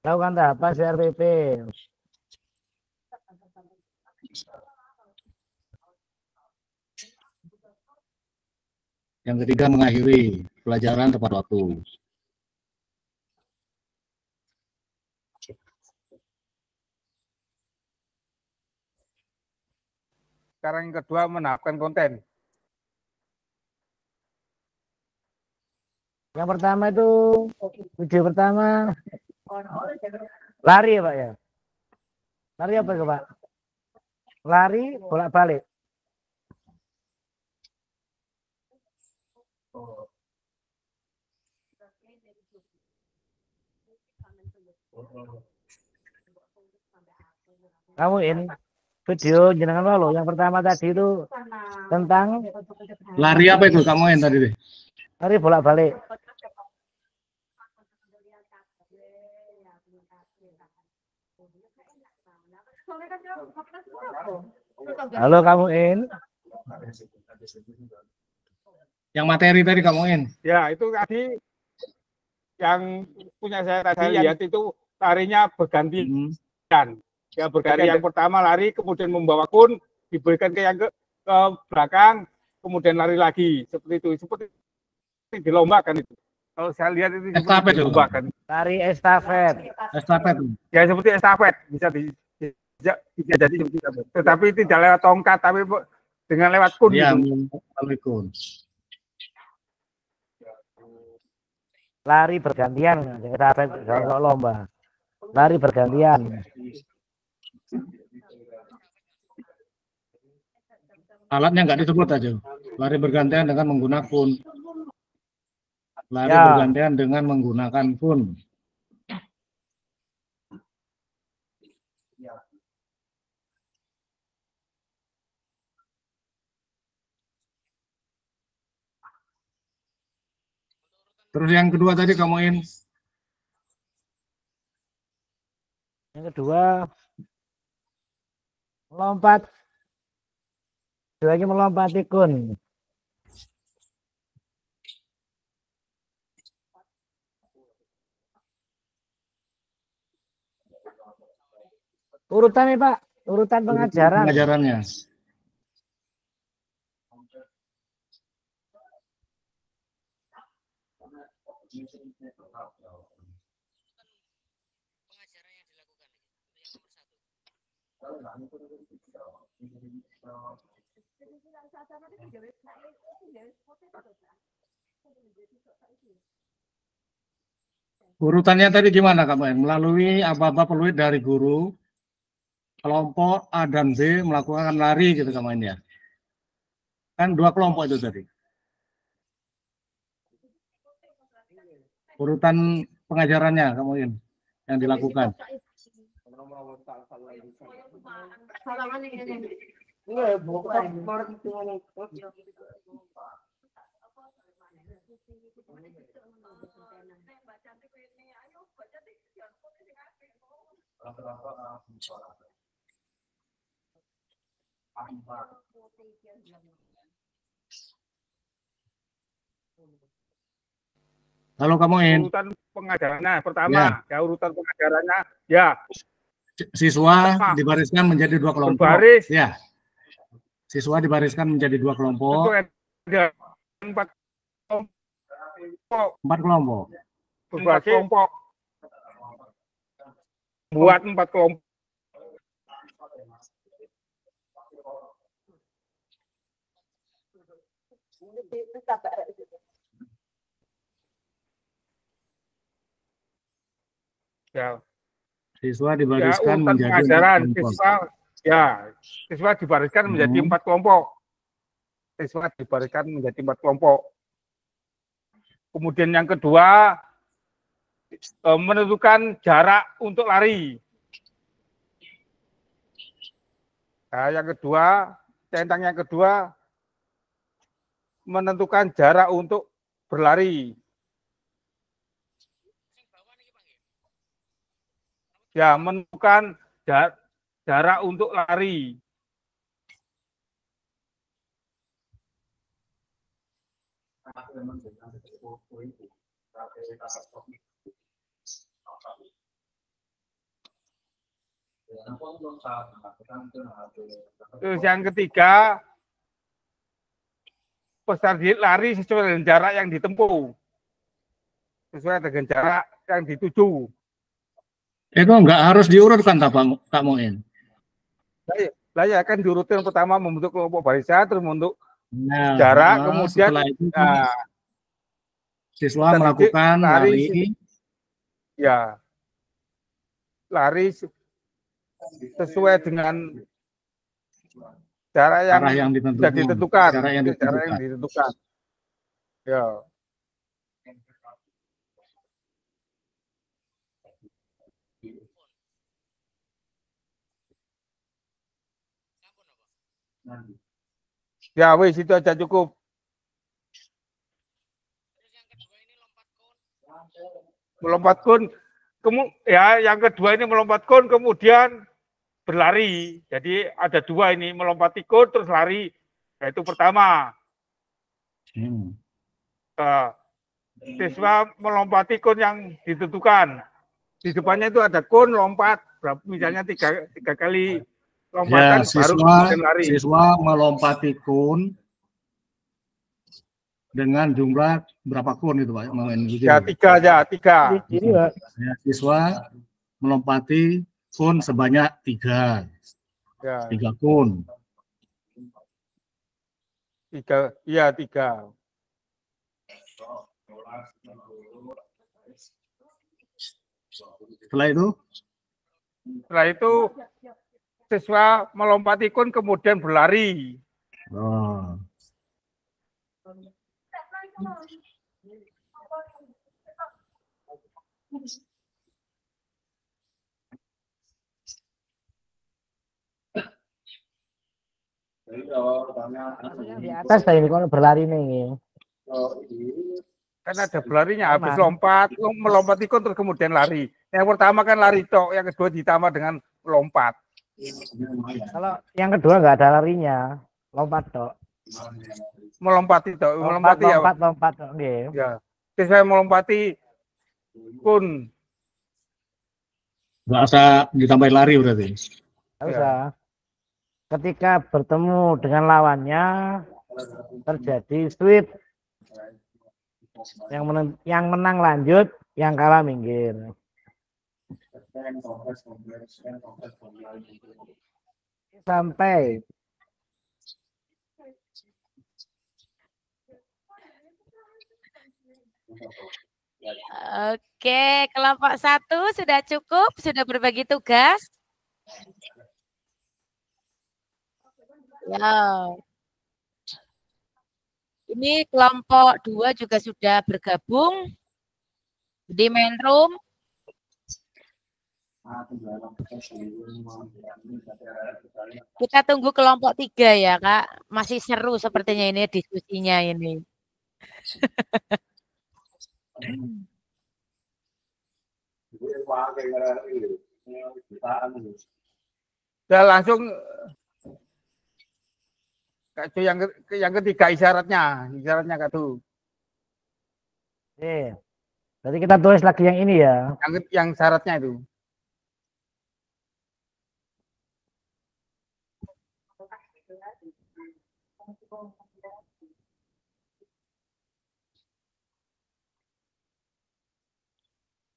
lakukan tahapan CRPP. Yang ketiga mengakhiri pelajaran tepat waktu. Sekarang yang kedua menerapkan konten. Yang pertama itu video pertama lari ya Pak ya. Lari apa itu Pak? Lari bolak-balik. Kamu ini video jenengan lo yang pertama tadi itu tentang Lari apa itu kamu yang tadi deh? lari bolak-balik. Halo kamu In. Yang materi tadi kamu In. Ya, itu tadi yang punya saya tadi lihat itu larinya bergantian. Ya, bergantian. Yang pertama lari, kemudian membawa kun, diberikan ke yang ke belakang, kemudian lari lagi. Seperti itu. Seperti dilombakan itu. Kalau saya lihat itu estafet dilombakan. Lari estafet. Estafet. Ya, seperti estafet. Bisa jadi seperti estafet. Tetapi tidak lewat tongkat, tapi dengan lewat kun. Iya, gitu. kun. Lari bergantian, estafet kalau lomba. Lari bergantian. Alatnya nggak disebut aja. Lari bergantian dengan menggunakan kun. Lari Ya. bergantian dengan menggunakan kun. Terus yang kedua tadi kamu In. Yang kedua melompat. Lagi melompati kun. Urutan nih Pak, urutan pengajaran. Pengajarannya. Urutannya tadi gimana kamu In? Melalui apa-apa peluit dari guru, kelompok A dan B melakukan lari gitu kamu In ya. Kan dua kelompok itu tadi. Urutan pengajarannya kamu In yang dilakukan. Halo kamu In. Urutan pengajarannya pertama, ya urutan pengajarannya, ya. Siswa dibariskan menjadi dua kelompok. Berbaris. Ya. Siswa dibariskan menjadi dua kelompok. Itu ada 4 kelompok. 4 kelompok. Berbagi kelompok. Buat 4 kelompok. Ya. Siswa dibariskan ya, menjadi pengajaran siswa dibariskan menjadi 4 kelompok. Siswa dibariskan menjadi 4 kelompok. Kemudian yang kedua menentukan jarak untuk lari. Nah, yang kedua, centang yang kedua menentukan jarak untuk berlari. Ya, menentukan jarak untuk lari. Terus yang ketiga, peserta lari sesuai dengan jarak yang ditempuh. Sesuai dengan jarak yang dituju. Itu enggak harus diurutkan Kak Muin. Lah ya kan diurutin pertama membentuk kelompok barisan, terus membentuk jarak, kemudian Siswa melakukan lari. Ya. Lari sesuai dengan cara yang ditentukan. Cara yang ditentukan. Ya. Ya, wis itu aja cukup. Melompat kun, ya yang kedua ini melompat kun kemudian berlari. Jadi ada dua ini, melompati kun terus lari. Yaitu pertama. Siswa melompati kun yang ditentukan. Di depannya itu ada kun lompat, misalnya tiga kali lompatan ya, baru kemudian lari. Siswa melompati kun dengan jumlah berapa kun itu Pak? Ya, tiga. Ya, siswa melompati kun sebanyak 3. Ya. 3 kun. 3, iya 3. Setelah itu siswa melompati kun kemudian berlari. Oh. Di atas tadi kalau berlari nih. Kan ada berlarinya, habis lompat, melompati kun terus kemudian lari. Yang pertama kan lari tok, yang kedua ditambah dengan lompat. Kalau yang kedua nggak ada larinya, lompat tok. Melompati tok, melompati ya. Lompat tok, nggih. Ya. Saya melompati kun. Nggak usah ditambahin lari berarti. Nggak usah. Ketika bertemu dengan lawannya terjadi sweep. Yang menang lanjut, yang kalah minggir. Sampai Oke, kelompok 1 sudah cukup, sudah berbagi tugas. Ya. Ini kelompok 2 juga sudah bergabung di main room. Kita tunggu kelompok 3 ya, Kak. Masih seru sepertinya ini diskusinya ini. Udah langsung Kak Ju, yang ketiga isyaratnya Kak Ju. Berarti kita tulis lagi yang ini ya. Yang syaratnya itu.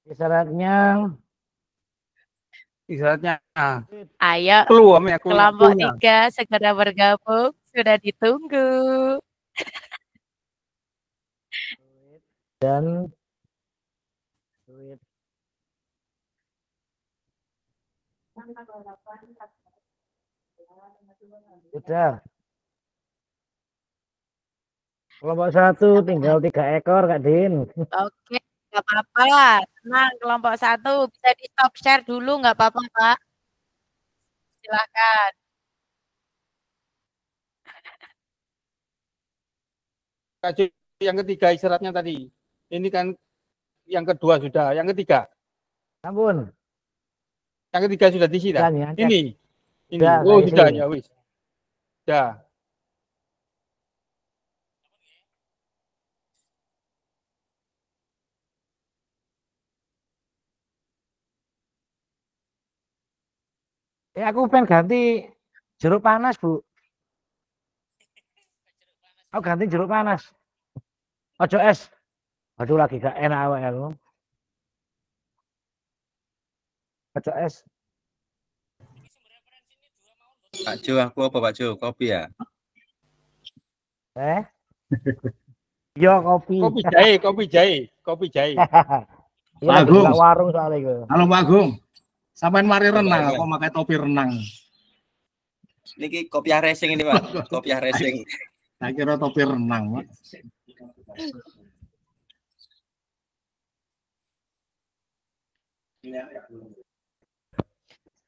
Isyaratnya. Ayo, kelompok 3 segera bergabung, sudah ditunggu. Dan sudah. Kelompok 1 tinggal 3 ekor Kak Din. Oke, nggak apa-apa. Tenang, kelompok 1 bisa di stop share dulu, nggak apa-apa Pak. Silakan. Kak Ju, yang ketiga isyaratnya tadi. Ini kan yang kedua sudah, yang ketiga. Ampun. Yang ketiga sudah diisi dah. Ini. Sudah, oh, sudah ya wis. Sudah. Aku pengen ganti jeruk panas, Bu. Aku ganti jeruk panas. Ojo es. Aduh, lagi gak enak awak aku. Ojo es. Pak Jo, aku apa Pak Jo? Kopi ya? Yo kopi. Kopi jahe. Iya lagi Bagus. buka warung soalnya itu. Halo Pak Agung. Sampai mari renang, kok pakai topi renang. Niki kopiah racing ini Pak. Kopiah racing. Saya kira topi renang, Pak.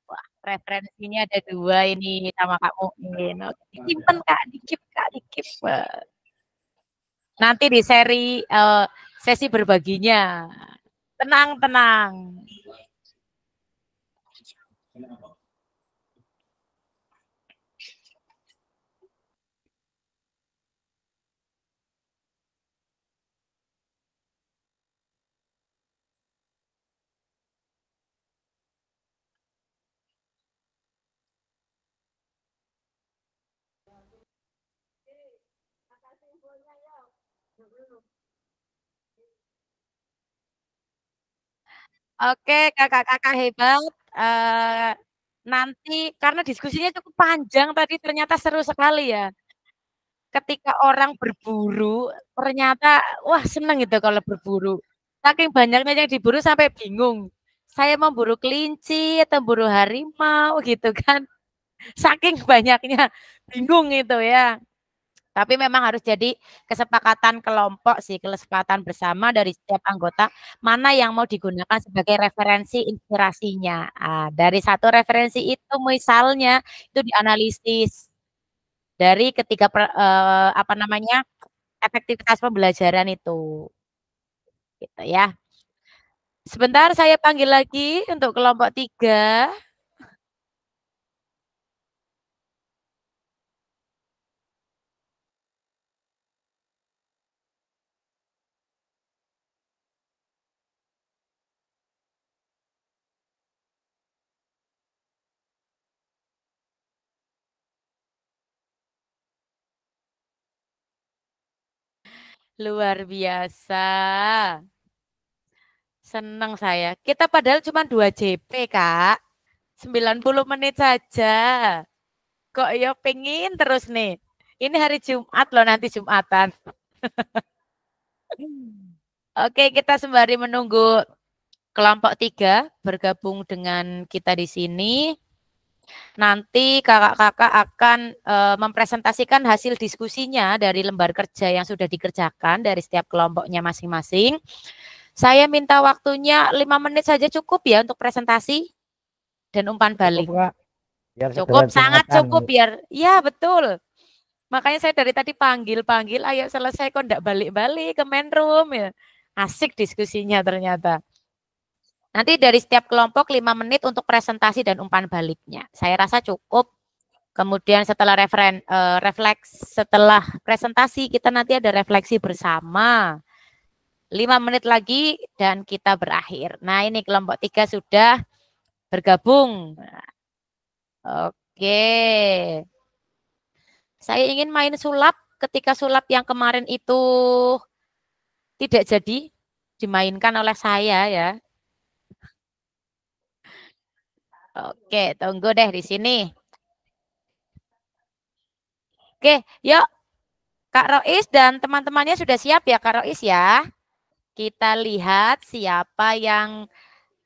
Wah, referensinya ada 2 ini sama Kak Muin. Disimpan Kak, dikip. Nanti di seri sesi berbaginya. Tenang. Oke, kakak-kakak hebat. Nanti karena diskusinya cukup panjang tadi ternyata seru sekali ya. Ketika orang berburu, ternyata wah seneng gitu kalau berburu. Saking banyaknya yang diburu sampai bingung. Saya mau buru kelinci atau buru harimau gitu kan. Saking banyaknya bingung itu ya. Tapi memang harus jadi kesepakatan kelompok sih, kesepakatan bersama dari setiap anggota mana yang mau digunakan sebagai referensi inspirasinya. Dari satu referensi itu misalnya itu dianalisis dari ketiga efektivitas pembelajaran itu. Gitu ya. Sebentar saya panggil lagi untuk kelompok 3. Luar biasa. Senang saya. Kita padahal cuma 2 JP, Kak. 90 menit saja. Kok ya pengen terus nih. Ini hari Jumat loh, nanti Jumatan. Oke, kita sembari menunggu kelompok 3 bergabung dengan kita di sini. Nanti kakak-kakak akan mempresentasikan hasil diskusinya dari lembar kerja yang sudah dikerjakan dari setiap kelompoknya masing-masing. Saya minta waktunya 5 menit saja cukup ya untuk presentasi dan umpan balik. Cukup, sangat cukup biar, ya betul. Makanya saya dari tadi panggil, ayo selesai kok enggak balik-balik ke main room ya. Asik diskusinya ternyata. Nanti dari setiap kelompok 5 menit untuk presentasi dan umpan baliknya. Saya rasa cukup. Kemudian setelah setelah presentasi kita nanti ada refleksi bersama. 5 menit lagi dan kita berakhir. Nah, ini kelompok 3 sudah bergabung. Oke. Saya ingin main sulap ketika sulap yang kemarin itu tidak jadi dimainkan oleh saya ya. Oke, tunggu deh di sini. Oke, yuk. Kak Rois dan teman-temannya sudah siap ya Kak Rois ya? Kita lihat siapa yang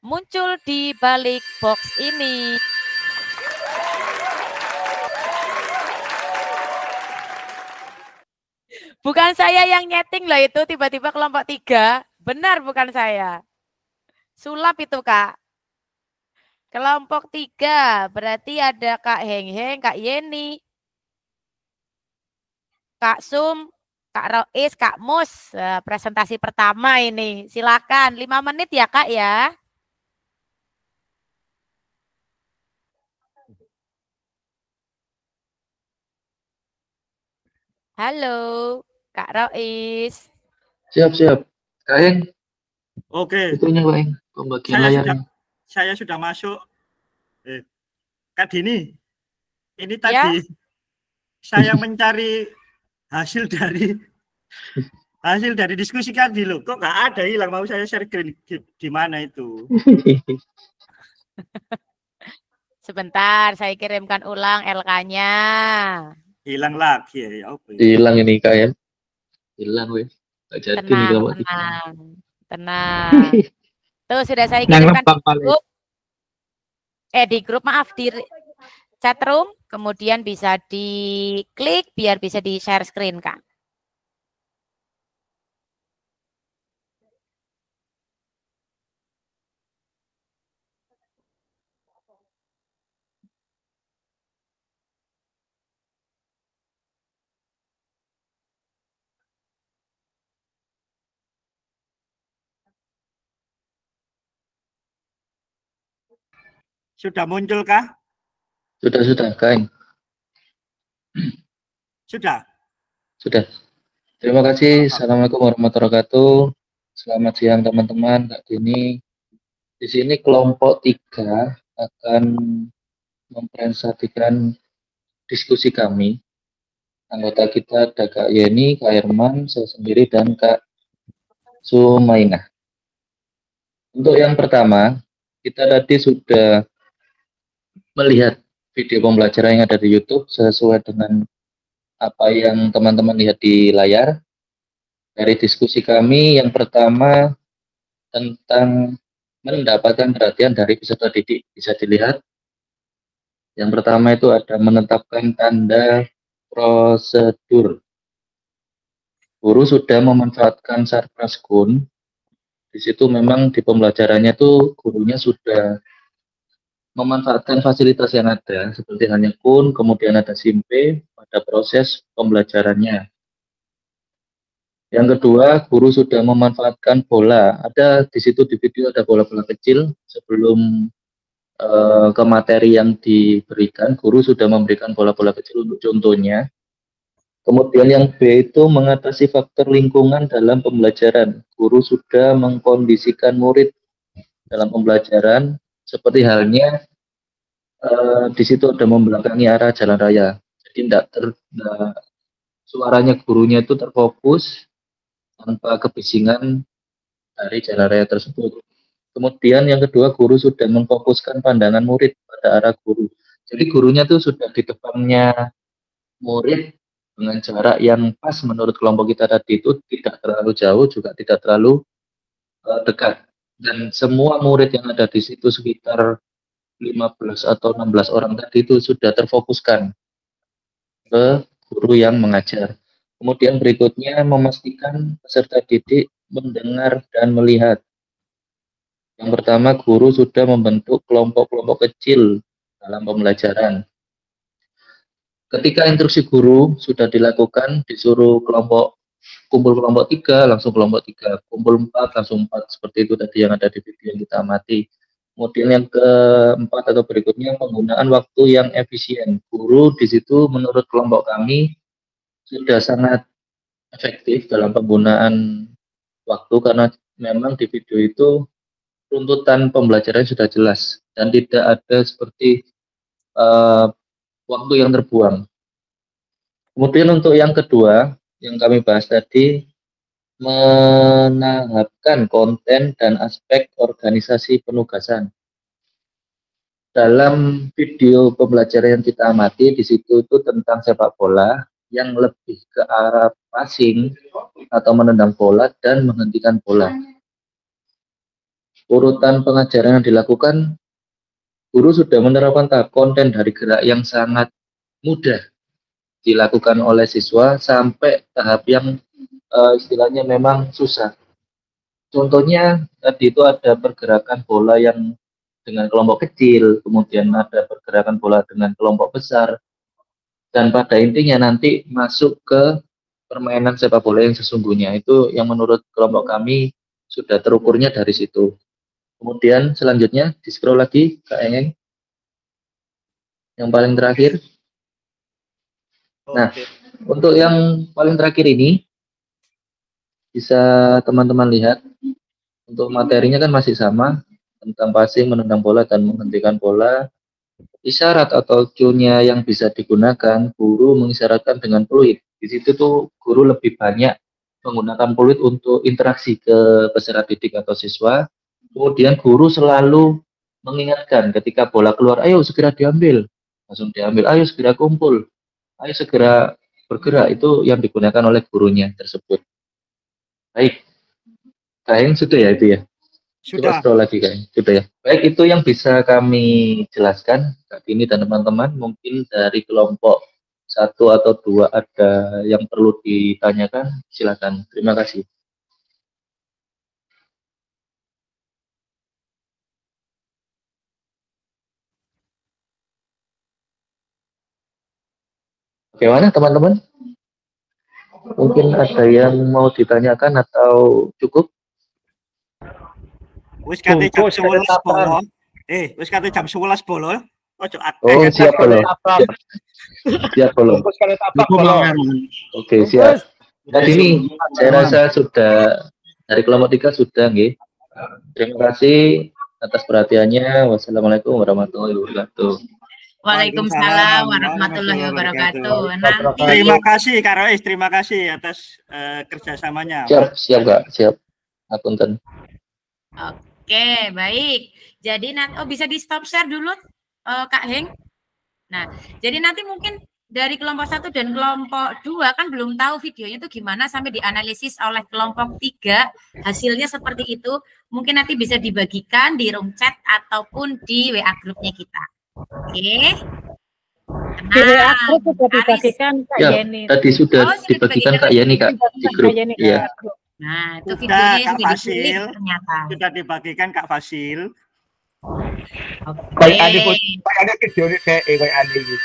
muncul di balik box ini. Bukan saya yang nyeting loh itu, tiba-tiba kelompok 3. Benar bukan saya. Sulap itu Kak. Kelompok 3, berarti ada Kak Heng-Heng, Kak Yeni, Kak Sum, Kak Rois, Kak Mus, presentasi pertama ini. Silakan 5 menit ya Kak ya. Halo, Kak Rois. Siap. Kak Heng. Oke. Itunya Kak Heng, pembagian layarnya. Saya sudah masuk. Kak Dini, ini tadi saya mencari hasil dari diskusi tadi loh. Kok nggak ada, hilang, mau saya share di mana itu? Sebentar, saya kirimkan ulang LK-nya. Hilang lagi ya. Hilang ini Kak ya. Hilang weh. Nggak jadi nih Tenang, kelompok 3. tenang, tenang. Tuh sudah saya kirimkan di grup. Di grup maaf di chatroom, kemudian bisa diklik biar bisa di share screen Kak. Sudah muncul kah? Sudah, Kang. Sudah. Sudah. Terima kasih. Assalamualaikum warahmatullahi wabarakatuh. Selamat siang teman-teman, Kak Dini. Di sini kelompok 3 akan mempresentasikan diskusi kami. Anggota kita ada Kak Yeni, Kak Herman, saya sendiri, dan Kak Sumainah. Untuk yang pertama, kita tadi sudah melihat video pembelajaran yang ada di YouTube sesuai dengan apa yang teman-teman lihat di layar. Dari diskusi kami, yang pertama tentang mendapatkan perhatian dari peserta didik. Bisa dilihat. Yang pertama itu ada menetapkan tanda prosedur. Guru sudah memanfaatkan Sarpras Kun. Di situ memang di pembelajarannya tuh gurunya sudah memanfaatkan fasilitas yang ada, seperti hanya kun, kemudian ada simpe pada proses pembelajarannya. Yang kedua, guru sudah memanfaatkan bola. Ada di situ di video ada bola-bola kecil. Sebelum ke materi yang diberikan, guru sudah memberikan bola-bola kecil untuk contohnya. Kemudian yang B itu mengatasi faktor lingkungan dalam pembelajaran. Guru sudah mengkondisikan murid dalam pembelajaran, seperti halnya di situ ada membelakangi arah jalan raya. Jadi suaranya gurunya itu terfokus tanpa kebisingan dari jalan raya tersebut. Kemudian yang kedua, guru sudah memfokuskan pandangan murid pada arah guru. Jadi gurunya itu sudah di depannya murid dengan jarak yang pas menurut kelompok kita tadi itu tidak terlalu jauh, juga tidak terlalu dekat. Dan semua murid yang ada di situ sekitar 15 atau 16 orang tadi itu sudah terfokuskan ke guru yang mengajar. Kemudian berikutnya memastikan peserta didik mendengar dan melihat. Yang pertama, guru sudah membentuk kelompok-kelompok kecil dalam pembelajaran. Ketika instruksi guru sudah dilakukan, disuruh kumpul kelompok 3, langsung kelompok 3, kumpul 4, langsung 4, seperti itu tadi yang ada di video yang kita amati. Kemudian yang keempat atau berikutnya, penggunaan waktu yang efisien. Guru di situ menurut kelompok kami sudah sangat efektif dalam penggunaan waktu, karena memang di video itu runtutan pembelajaran sudah jelas dan tidak ada seperti waktu yang terbuang. Kemudian untuk yang kedua yang kami bahas tadi, menangkapkan konten dan aspek organisasi penugasan. Dalam video pembelajaran yang kita amati di situ itu tentang sepak bola yang lebih ke arah passing atau menendang bola dan menghentikan bola. Urutan pengajaran yang dilakukan, guru sudah menerapkan tahap konten dari gerak yang sangat mudah dilakukan oleh siswa sampai tahap yang istilahnya memang susah. Contohnya tadi itu ada pergerakan bola yang dengan kelompok kecil, kemudian ada pergerakan bola dengan kelompok besar, dan pada intinya nanti masuk ke permainan sepak bola yang sesungguhnya. Itu yang menurut kelompok kami sudah terukurnya dari situ. Kemudian selanjutnya di scroll lagi Kak Engeng, yang paling terakhir. Nah, untuk yang paling terakhir ini bisa teman-teman lihat, untuk materinya kan masih sama tentang passing, menendang bola dan menghentikan bola. Isyarat atau cue-nya yang bisa digunakan, guru mengisyaratkan dengan peluit. Di situ tuh guru lebih banyak menggunakan peluit untuk interaksi ke peserta didik atau siswa. Kemudian guru selalu mengingatkan ketika bola keluar, ayo segera diambil, langsung diambil, ayo segera kumpul, ayo segera bergerak. Itu yang digunakan oleh gurunya tersebut. Baik, Kayeng sudah ya itu ya? Coba Sudah. scroll lagi Kayeng, sudah ya. Baik, itu yang bisa kami jelaskan, Kak Dini dan teman-teman. Mungkin dari kelompok 1 atau 2 ada yang perlu ditanyakan, silakan. Terima kasih. Bagaimana teman-teman? Mungkin ada yang mau ditanyakan atau cukup? Wis kate jam 11 bolong. Wis kate jam 11 bolong. Ojo Oh, siap bolong. Siap bolong. Oke, siap. Dan ini saya rasa sudah dari kelompok 3 sudah, nggih. Terima kasih atas perhatiannya. Wassalamualaikum warahmatullahi wabarakatuh. Waalaikumsalam warahmatullahi wabarakatuh. Nanti Terima kasih Kak Rois, terima kasih atas kerjasamanya. Siap Kak, siap. Apunten. Oke, baik. Jadi nanti bisa di stop share dulu Kak Heng. Nah, jadi nanti mungkin dari kelompok 1 dan kelompok 2 kan belum tahu videonya itu gimana sampai dianalisis oleh kelompok 3. Hasilnya seperti itu. Mungkin nanti bisa dibagikan di room chat ataupun di WA grupnya kita. Oke. Nah, sudah dibagikan Kak Yeni. Tadi sudah dibagikan Kak Yeni Kak di grup. Iya. Nah, itu Sudah videonya Kak sudah Fasil. ternyata. Sudah dibagikan Kak Fasil. Kayak ada video ini kayak ada ini.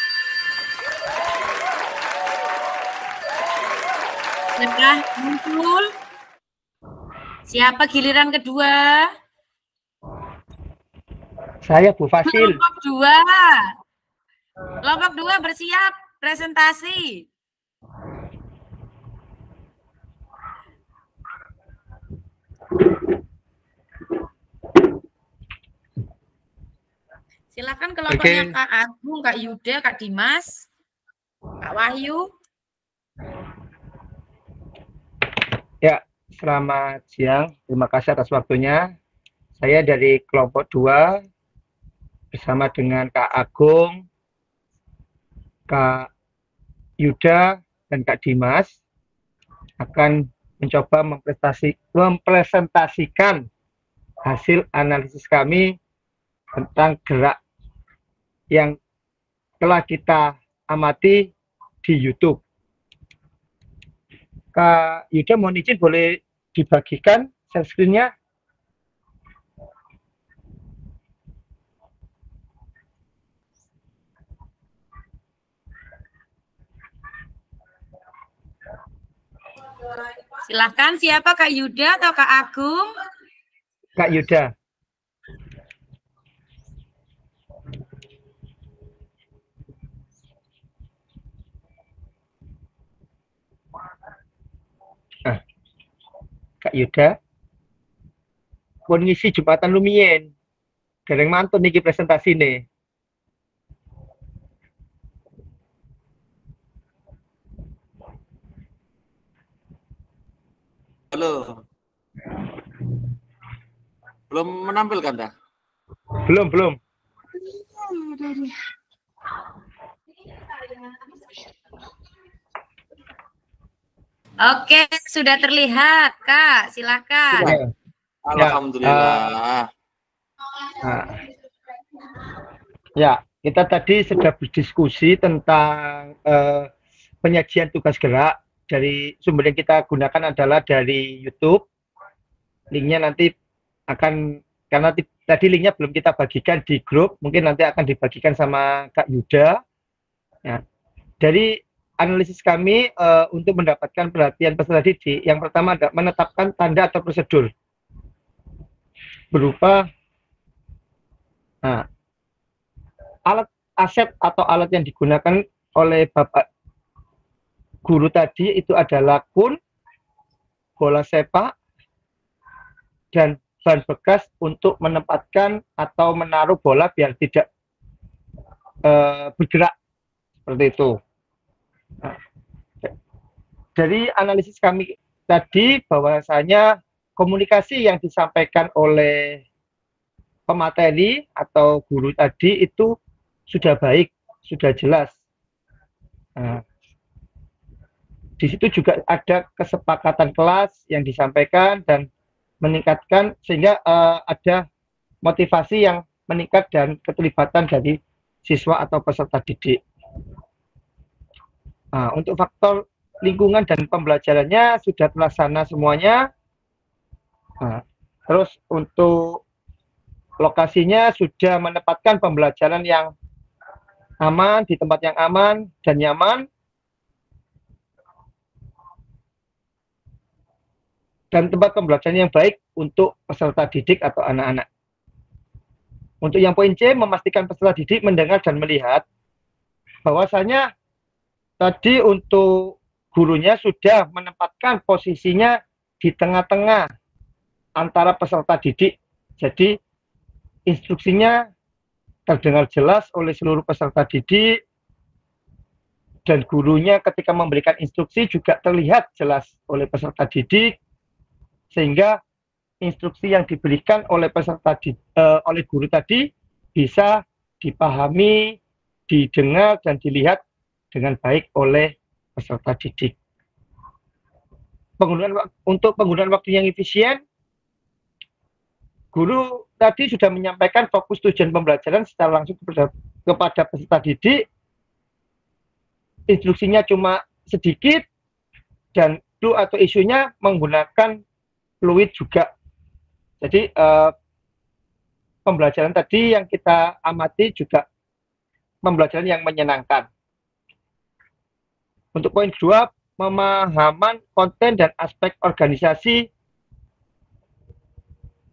Sudah muncul. Siapa giliran kedua? Saya Bu Fasil. Kelompok 2. Kelompok 2 bersiap presentasi. Silakan kelompoknya Kak Agung, Kak Yuda, Kak Dimas, Kak Wahyu. Ya, selamat siang. Terima kasih atas waktunya. Saya dari kelompok 2 bersama dengan Kak Agung, Kak Yuda, dan Kak Dimas akan mencoba mempresentasikan hasil analisis kami tentang gerak yang telah kita amati di YouTube. Kak Yuda, mohon izin boleh dibagikan share screen-nya? Silahkan, siapa Kak Yuda atau Kak Agung? Kak Yuda. Kak Yuda, pun ngisi Jembatan Lumien. Dereng mantun niki presentasi nih. Halo. Belum menampilkan dah? Belum. Oke, sudah terlihat, Kak. Silakan. Alhamdulillah. Ya, kita tadi sudah berdiskusi tentang penyajian tugas gerak. Dari sumber yang kita gunakan adalah dari YouTube. Linknya nanti akan, karena tadi linknya belum kita bagikan di grup, mungkin nanti akan dibagikan sama Kak Yuda. Ya. Dari analisis kami untuk mendapatkan perhatian peserta didik, yang pertama adalah menetapkan tanda atau prosedur berupa alat aset atau alat yang digunakan oleh Bapak Guru tadi itu adalah kun, bola sepak, dan ban bekas untuk menempatkan atau menaruh bola biar tidak bergerak seperti itu. Dari analisis kami tadi bahwasanya komunikasi yang disampaikan oleh pemateri atau guru tadi itu sudah baik, sudah jelas. di situ juga ada kesepakatan kelas yang disampaikan dan meningkatkan sehingga ada motivasi yang meningkat dan keterlibatan dari siswa atau peserta didik. Nah, untuk faktor lingkungan dan pembelajarannya sudah terlaksana semuanya. Nah, terus untuk lokasinya sudah menempatkan pembelajaran yang aman, di tempat yang aman dan nyaman. Dan tempat pembelajaran yang baik untuk peserta didik atau anak-anak. Untuk yang poin C, memastikan peserta didik mendengar dan melihat bahwasanya tadi untuk gurunya sudah menempatkan posisinya di tengah-tengah antara peserta didik. Jadi instruksinya terdengar jelas oleh seluruh peserta didik dan gurunya ketika memberikan instruksi juga terlihat jelas oleh peserta didik sehingga instruksi yang diberikan oleh oleh guru tadi bisa dipahami, didengar dan dilihat dengan baik oleh peserta didik. Untuk penggunaan waktu yang efisien, guru tadi sudah menyampaikan fokus tujuan pembelajaran secara langsung kepada peserta didik. Instruksinya cuma sedikit dan clue atau isunya menggunakan fluid juga. Jadi pembelajaran tadi yang kita amati juga pembelajaran yang menyenangkan. Untuk poin kedua, pemahaman konten dan aspek organisasi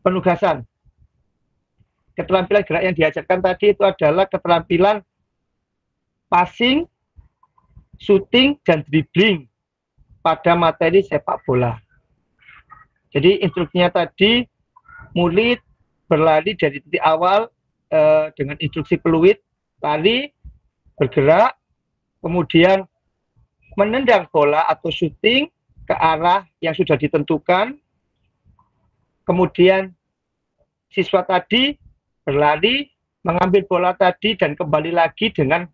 penugasan. Keterampilan gerak yang diajarkan tadi itu adalah keterampilan passing, shooting, dan dribbling pada materi sepak bola. Jadi instruksinya tadi murid berlari dari titik awal dengan instruksi peluit, lari, bergerak, kemudian menendang bola atau shooting ke arah yang sudah ditentukan. Kemudian siswa tadi berlari, mengambil bola tadi dan kembali lagi dengan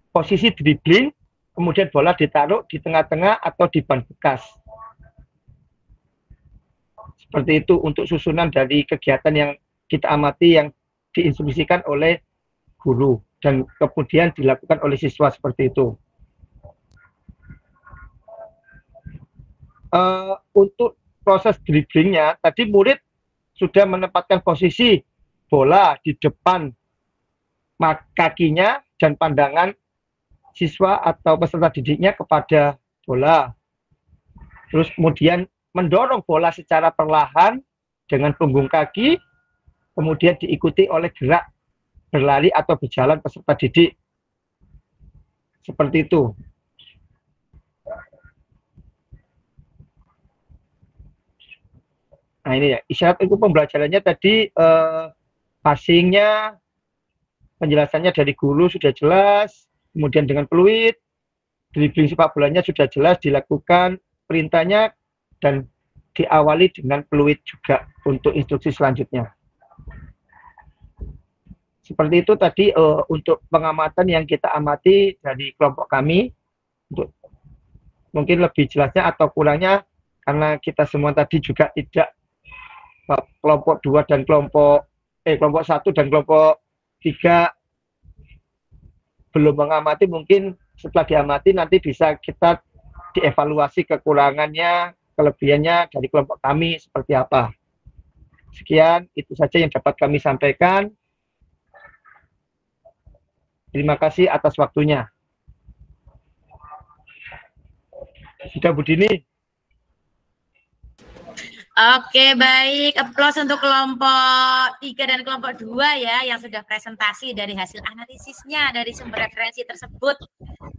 posisi dribbling, kemudian bola ditaruh di tengah-tengah atau di ban bekas. Seperti itu untuk susunan dari kegiatan yang kita amati yang diinstruksikan oleh guru dan kemudian dilakukan oleh siswa seperti itu. Untuk proses dribblingnya, tadi murid sudah menempatkan posisi bola di depan kakinya dan pandangan siswa atau peserta didiknya kepada bola. Terus kemudian mendorong bola secara perlahan dengan punggung kaki, kemudian diikuti oleh gerak berlari atau berjalan peserta didik. Seperti itu. Nah ini ya, isyarat itu pembelajarannya tadi passingnya, penjelasannya dari guru sudah jelas, kemudian dengan peluit, dribbling sepak bolanya sudah jelas dilakukan, perintahnya dan diawali dengan peluit juga untuk instruksi selanjutnya. Seperti itu tadi untuk pengamatan yang kita amati dari kelompok kami. Untuk mungkin lebih jelasnya atau kurangnya karena kita semua tadi juga tidak kelompok 2 dan kelompok 1 dan kelompok 3 belum mengamati, mungkin setelah diamati nanti bisa kita dievaluasi kekurangannya, kelebihannya dari kelompok kami seperti apa. Sekian, itu saja yang dapat kami sampaikan. Terima kasih atas waktunya. Sudah Bu Dini. Oke, baik. Aplaus untuk kelompok 3 dan kelompok 2 ya, yang sudah presentasi dari hasil analisisnya dari sumber referensi tersebut.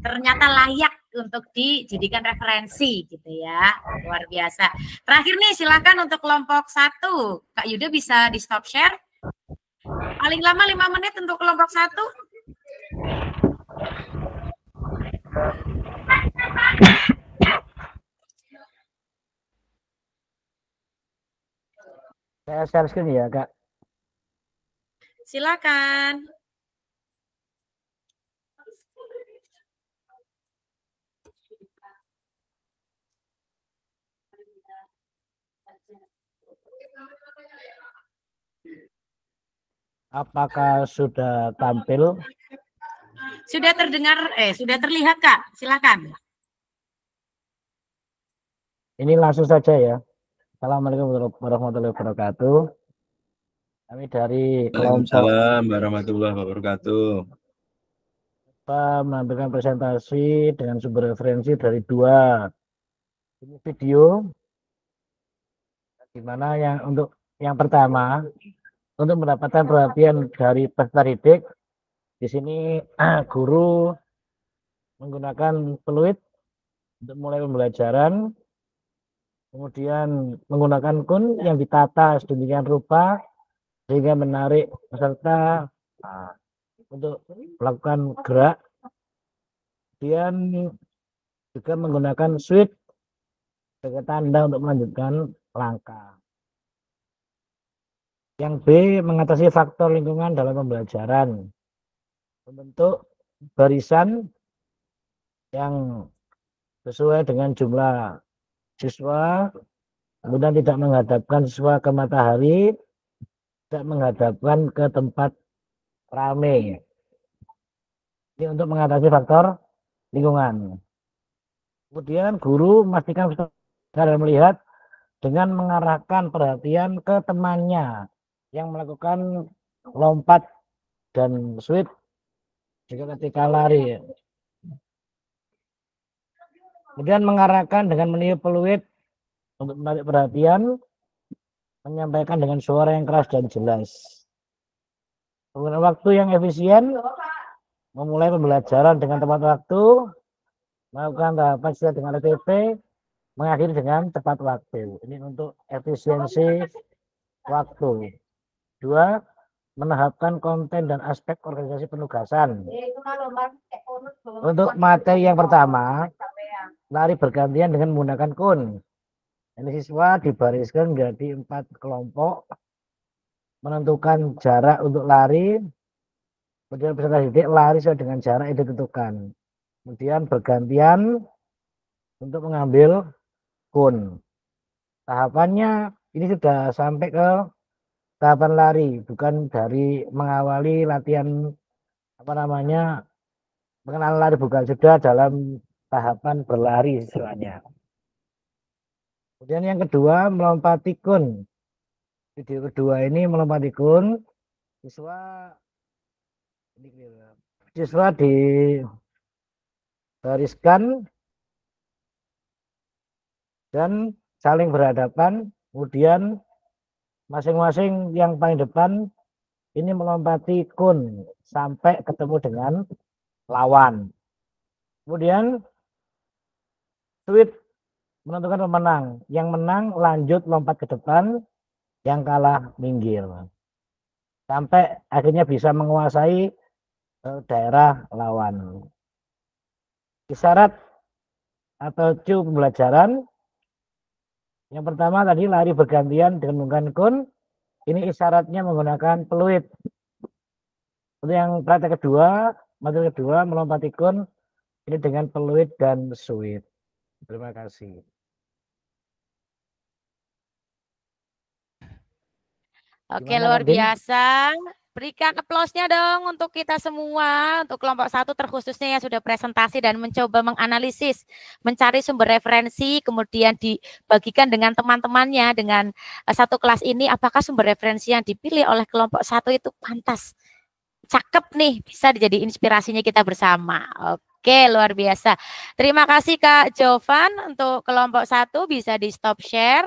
Ternyata layak untuk dijadikan referensi gitu ya. Luar biasa. Terakhir nih, silakan untuk kelompok 1. Kak Yuda bisa di stop share. Paling lama 5 menit untuk kelompok 1. Saya share screen ya, Kak. Silakan. Apakah sudah tampil? Sudah terdengar, sudah terlihat Kak, silakan. Ini langsung saja ya. Assalamualaikum warahmatullahi wabarakatuh. Kami dari kelompok Waalaikumsalam warahmatullahi wabarakatuh. menampilkan presentasi dengan sumber referensi dari 2 ini video, di mana yang untuk yang pertama untuk mendapatkan perhatian dari peserta didik, di sini guru menggunakan peluit untuk mulai pembelajaran, kemudian menggunakan kun yang ditata sedemikian rupa sehingga menarik peserta untuk melakukan gerak, kemudian juga menggunakan switch sebagai tanda untuk melanjutkan langkah. Yang B, mengatasi faktor lingkungan dalam pembelajaran, membentuk barisan yang sesuai dengan jumlah siswa, kemudian tidak menghadapkan siswa ke matahari, tidak menghadapkan ke tempat ramai. Ini untuk mengatasi faktor lingkungan. Kemudian guru memastikan peserta melihat dengan mengarahkan perhatian ke temannya yang melakukan lompat dan switch juga ketika lari. Kemudian mengarahkan dengan meniup peluit untuk menarik perhatian, menyampaikan dengan suara yang keras dan jelas. Penggunaan waktu yang efisien, memulai pembelajaran dengan tepat waktu, melakukan tahapan sesuai dengan SPP, mengakhiri dengan tepat waktu. Ini untuk efisiensi waktu. 2, menahapkan konten dan aspek organisasi penugasan. Untuk materi yang pertama, lari bergantian dengan menggunakan kun. Ini siswa dibariskan menjadi 4 kelompok, menentukan jarak untuk lari, kemudian peserta didik lari sesuai dengan jarak yang ditentukan. Kemudian bergantian untuk mengambil kun. Tahapannya ini sudah sampai ke tahapan lari, bukan dari mengawali latihan pengenalan lari, bukan, sudah dalam tahapan berlari istilahnya. Kemudian yang kedua, melompati kun. Video kedua ini melompati kun, siswa dibariskan dan saling berhadapan, kemudian masing-masing yang paling depan ini melompati kun sampai ketemu dengan lawan. Kemudian switch menentukan pemenang. Yang menang lanjut lompat ke depan, yang kalah minggir. Sampai akhirnya bisa menguasai daerah lawan. Isyarat atau cue pembelajaran. Yang pertama tadi lari bergantian dengan menggunakan kun. Ini isyaratnya menggunakan peluit. Untuk yang praktek kedua, materi kedua melompati kun. Ini dengan peluit dan switch. Terima kasih. Oke, Gimana, luar Kak Din? biasa. Berikan applause-nya dong untuk kita semua, untuk kelompok 1 terkhususnya yang sudah presentasi dan mencoba menganalisis, mencari sumber referensi, kemudian dibagikan dengan teman-temannya dengan satu kelas ini, apakah sumber referensi yang dipilih oleh kelompok 1 itu pantas, cakep nih, bisa jadi inspirasinya kita bersama. Oke, luar biasa. Terima kasih Kak Jovan untuk kelompok 1, bisa di stop share.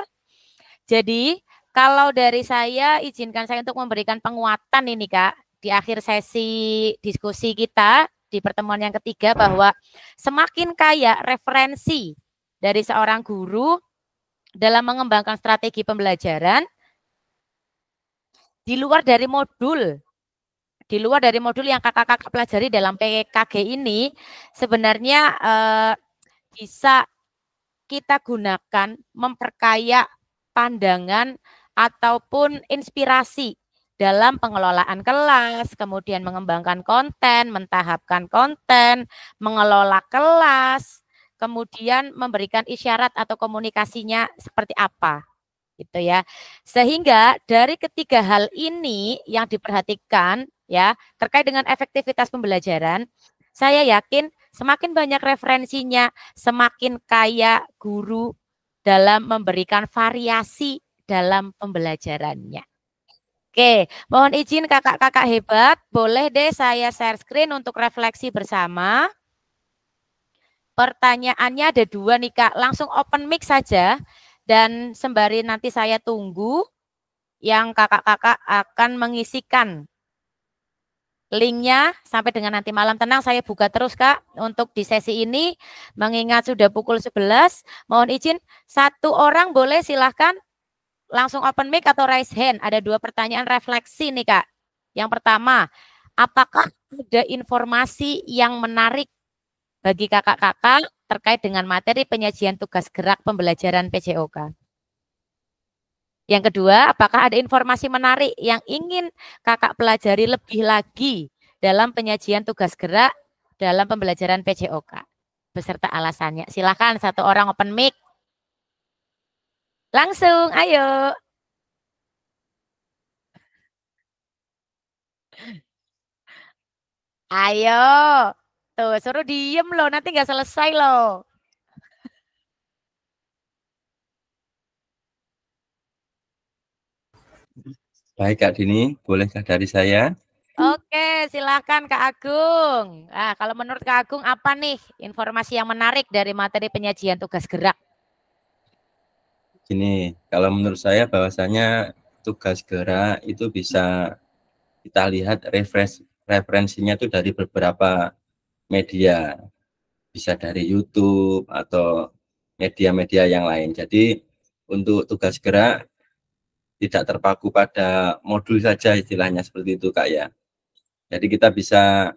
Jadi kalau dari saya, izinkan saya untuk memberikan penguatan ini Kak, di akhir sesi diskusi kita di pertemuan yang ketiga, bahwa semakin kaya referensi dari seorang guru dalam mengembangkan strategi pembelajaran, di luar dari modul yang kakak-kakak pelajari dalam PKG ini, sebenarnya bisa kita gunakan memperkaya pandangan ataupun inspirasi dalam pengelolaan kelas, kemudian mengembangkan konten, mentahapkan konten, mengelola kelas, kemudian memberikan isyarat atau komunikasinya seperti apa, gitu ya. Sehingga dari ketiga hal ini yang diperhatikan ya terkait dengan efektivitas pembelajaran, saya yakin semakin banyak referensinya, semakin kaya guru dalam memberikan variasi dalam pembelajarannya. Oke, mohon izin kakak-kakak hebat, boleh deh saya share screen untuk refleksi bersama. Pertanyaannya ada 2 nih Kak, langsung open mic saja dan sembari nanti saya tunggu yang kakak-kakak akan mengisikan linknya sampai dengan nanti malam. Tenang, saya buka terus Kak untuk di sesi ini, mengingat sudah pukul 11. Mohon izin, 1 orang boleh silahkan langsung open mic atau raise hand. Ada 2 pertanyaan refleksi nih Kak. Yang pertama, apakah ada informasi yang menarik bagi kakak-kakak terkait dengan materi penyajian tugas gerak pembelajaran PJOK? Yang kedua, apakah ada informasi menarik yang ingin kakak pelajari lebih lagi dalam penyajian tugas gerak dalam pembelajaran PJOK? Beserta alasannya. Silakan 1 orang open mic. Langsung, ayo. Ayo. Tuh, suruh diem loh, nanti nggak selesai loh. Baik Kak Dini, bolehkah dari saya? Oke, silakan Kak Agung. Nah, kalau menurut Kak Agung apa nih informasi yang menarik dari materi penyajian tugas gerak? Gini, kalau menurut saya bahwasanya tugas gerak itu bisa kita lihat referensinya itu dari beberapa media, bisa dari YouTube atau media-media yang lain. Jadi untuk tugas gerak tidak terpaku pada modul saja, istilahnya seperti itu Kak ya. Jadi kita bisa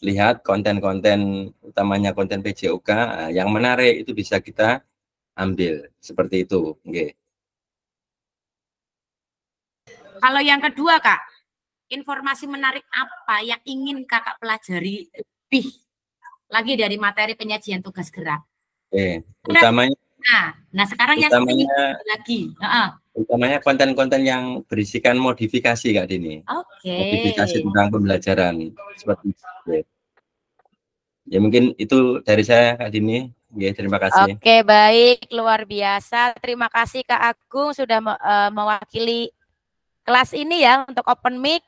lihat konten-konten, utamanya konten PJOK yang menarik itu bisa kita ambil seperti itu. Okay. Kalau yang kedua Kak, informasi menarik apa yang ingin kakak pelajari lebih lagi dari materi penyajian tugas gerak? Utamanya. Nah sekarang yang lagi. Utamanya konten-konten yang berisikan modifikasi Kak Dini. Modifikasi tentang pembelajaran seperti itu. Ya mungkin itu dari saya Kak Dini. Ya, terima kasih. Oke, baik, luar biasa. Terima kasih Kak Agung sudah mewakili kelas ini ya untuk open mic,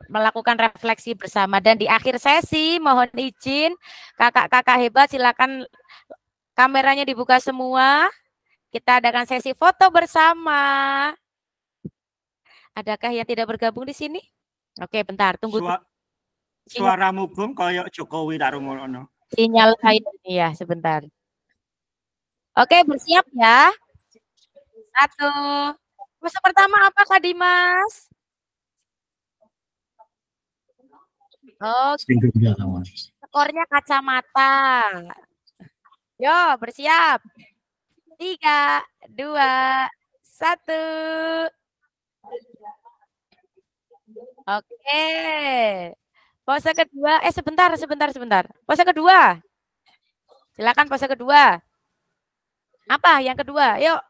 melakukan refleksi bersama. Dan di akhir sesi mohon izin kakak-kakak hebat silakan kameranya dibuka semua. Kita adakan sesi foto bersama. Adakah yang tidak bergabung di sini? Oke, bentar, tunggu. Suaramu Bung koyok Jokowi tak rungono. Sinyal saya ini ya, sebentar. Oke, bersiap ya. 1. Pose pertama apa Kak Dimas? Oh, skornya kacamata. Yo, bersiap. 3, 2, 1. Oke. Pose kedua, sebentar. Pose kedua. Silakan pose kedua. Apa yang kedua? Yuk.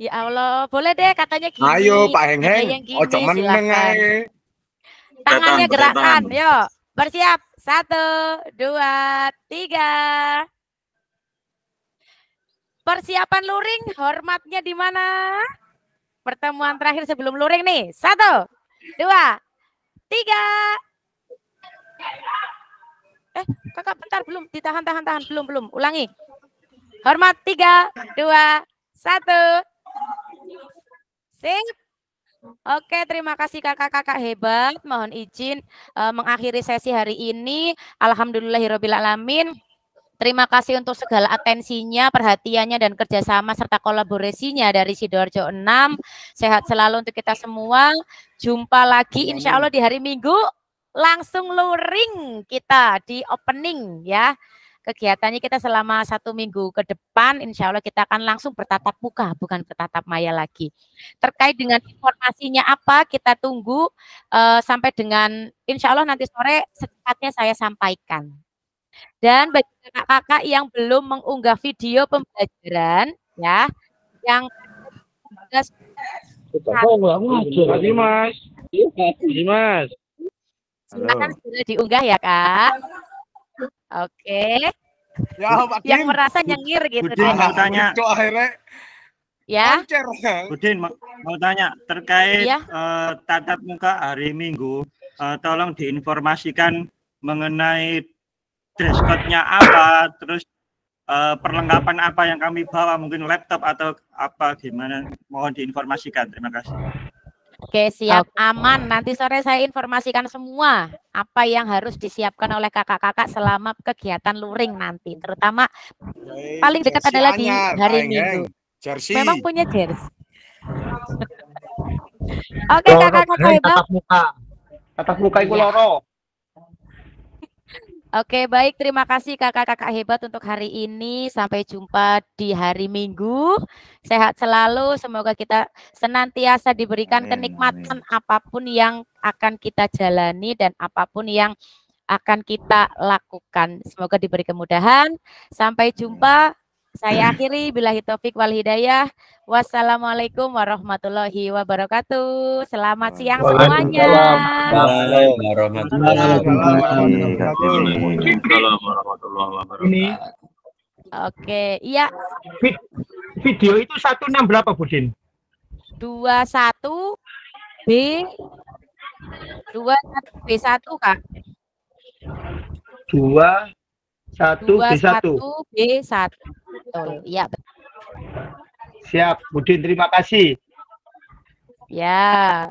Ya Allah, boleh deh katanya gini. Ayo Pak Heng-heng, ojo meneng ae. Tangannya gerakkan, yuk. Bersiap. 1, 2, 3. Persiapan luring, hormatnya di mana? Pertemuan terakhir sebelum luring nih. 1, 2, 3. Kakak bentar, belum ditahan, belum. Ulangi. Hormat 3, 2, 1. Sip. Oke, terima kasih kakak-kakak hebat. Mohon izin mengakhiri sesi hari ini. Alhamdulillahirrabbilalamin. Terima kasih untuk segala atensinya, perhatiannya, dan kerjasama serta kolaborasinya dari Sidoarjo 6. Sehat selalu untuk kita semua. Jumpa lagi insya Allah di hari Minggu. Langsung luring kita di opening ya. Kegiatannya kita selama 1 minggu ke depan, insya Allah kita akan langsung bertatap muka, bukan bertatap maya lagi. Terkait dengan informasinya apa, kita tunggu sampai dengan insya Allah nanti sore secepatnya saya sampaikan. Dan bagi kakak-kakak yang belum mengunggah video pembelajaran ya, yang Mas. Mas. silakan sudah diunggah ya Kak. Oke. Ya, Pak Yang Kim. merasa nyengir gitu Budin mau tanya. Itu akhirnya ya. Budin mau tanya terkait Iya. tatap muka hari Minggu, tolong diinformasikan mengenai dress code-nya apa, terus perlengkapan apa yang kami bawa, mungkin laptop atau apa gimana, mohon diinformasikan. Terima kasih. Oke, siap, aman. Nanti sore saya informasikan semua apa yang harus disiapkan oleh kakak-kakak selama kegiatan luring nanti. Terutama paling dekat adalah di hari Minggu. Jersey. Memang punya jersey. Oke, kakak-kakak hebat. Tatap muka iku loro. Oke, baik. Terima kasih kakak-kakak hebat untuk hari ini. Sampai jumpa di hari Minggu. Sehat selalu. Semoga kita senantiasa diberikan kenikmatan apapun yang akan kita jalani dan apapun yang akan kita lakukan. Semoga diberi kemudahan. Sampai jumpa. Saya akhiri. Billahi taufik wal hidayah. Wassalamualaikum warahmatullahi wabarakatuh. Selamat siang semuanya. Ini Oke, iya. Video itu 16 berapa, Budin? 21 B 21 B1 Kak. 21 B1. Betul. Iya, betul. Siap, Budin, terima kasih. Ya.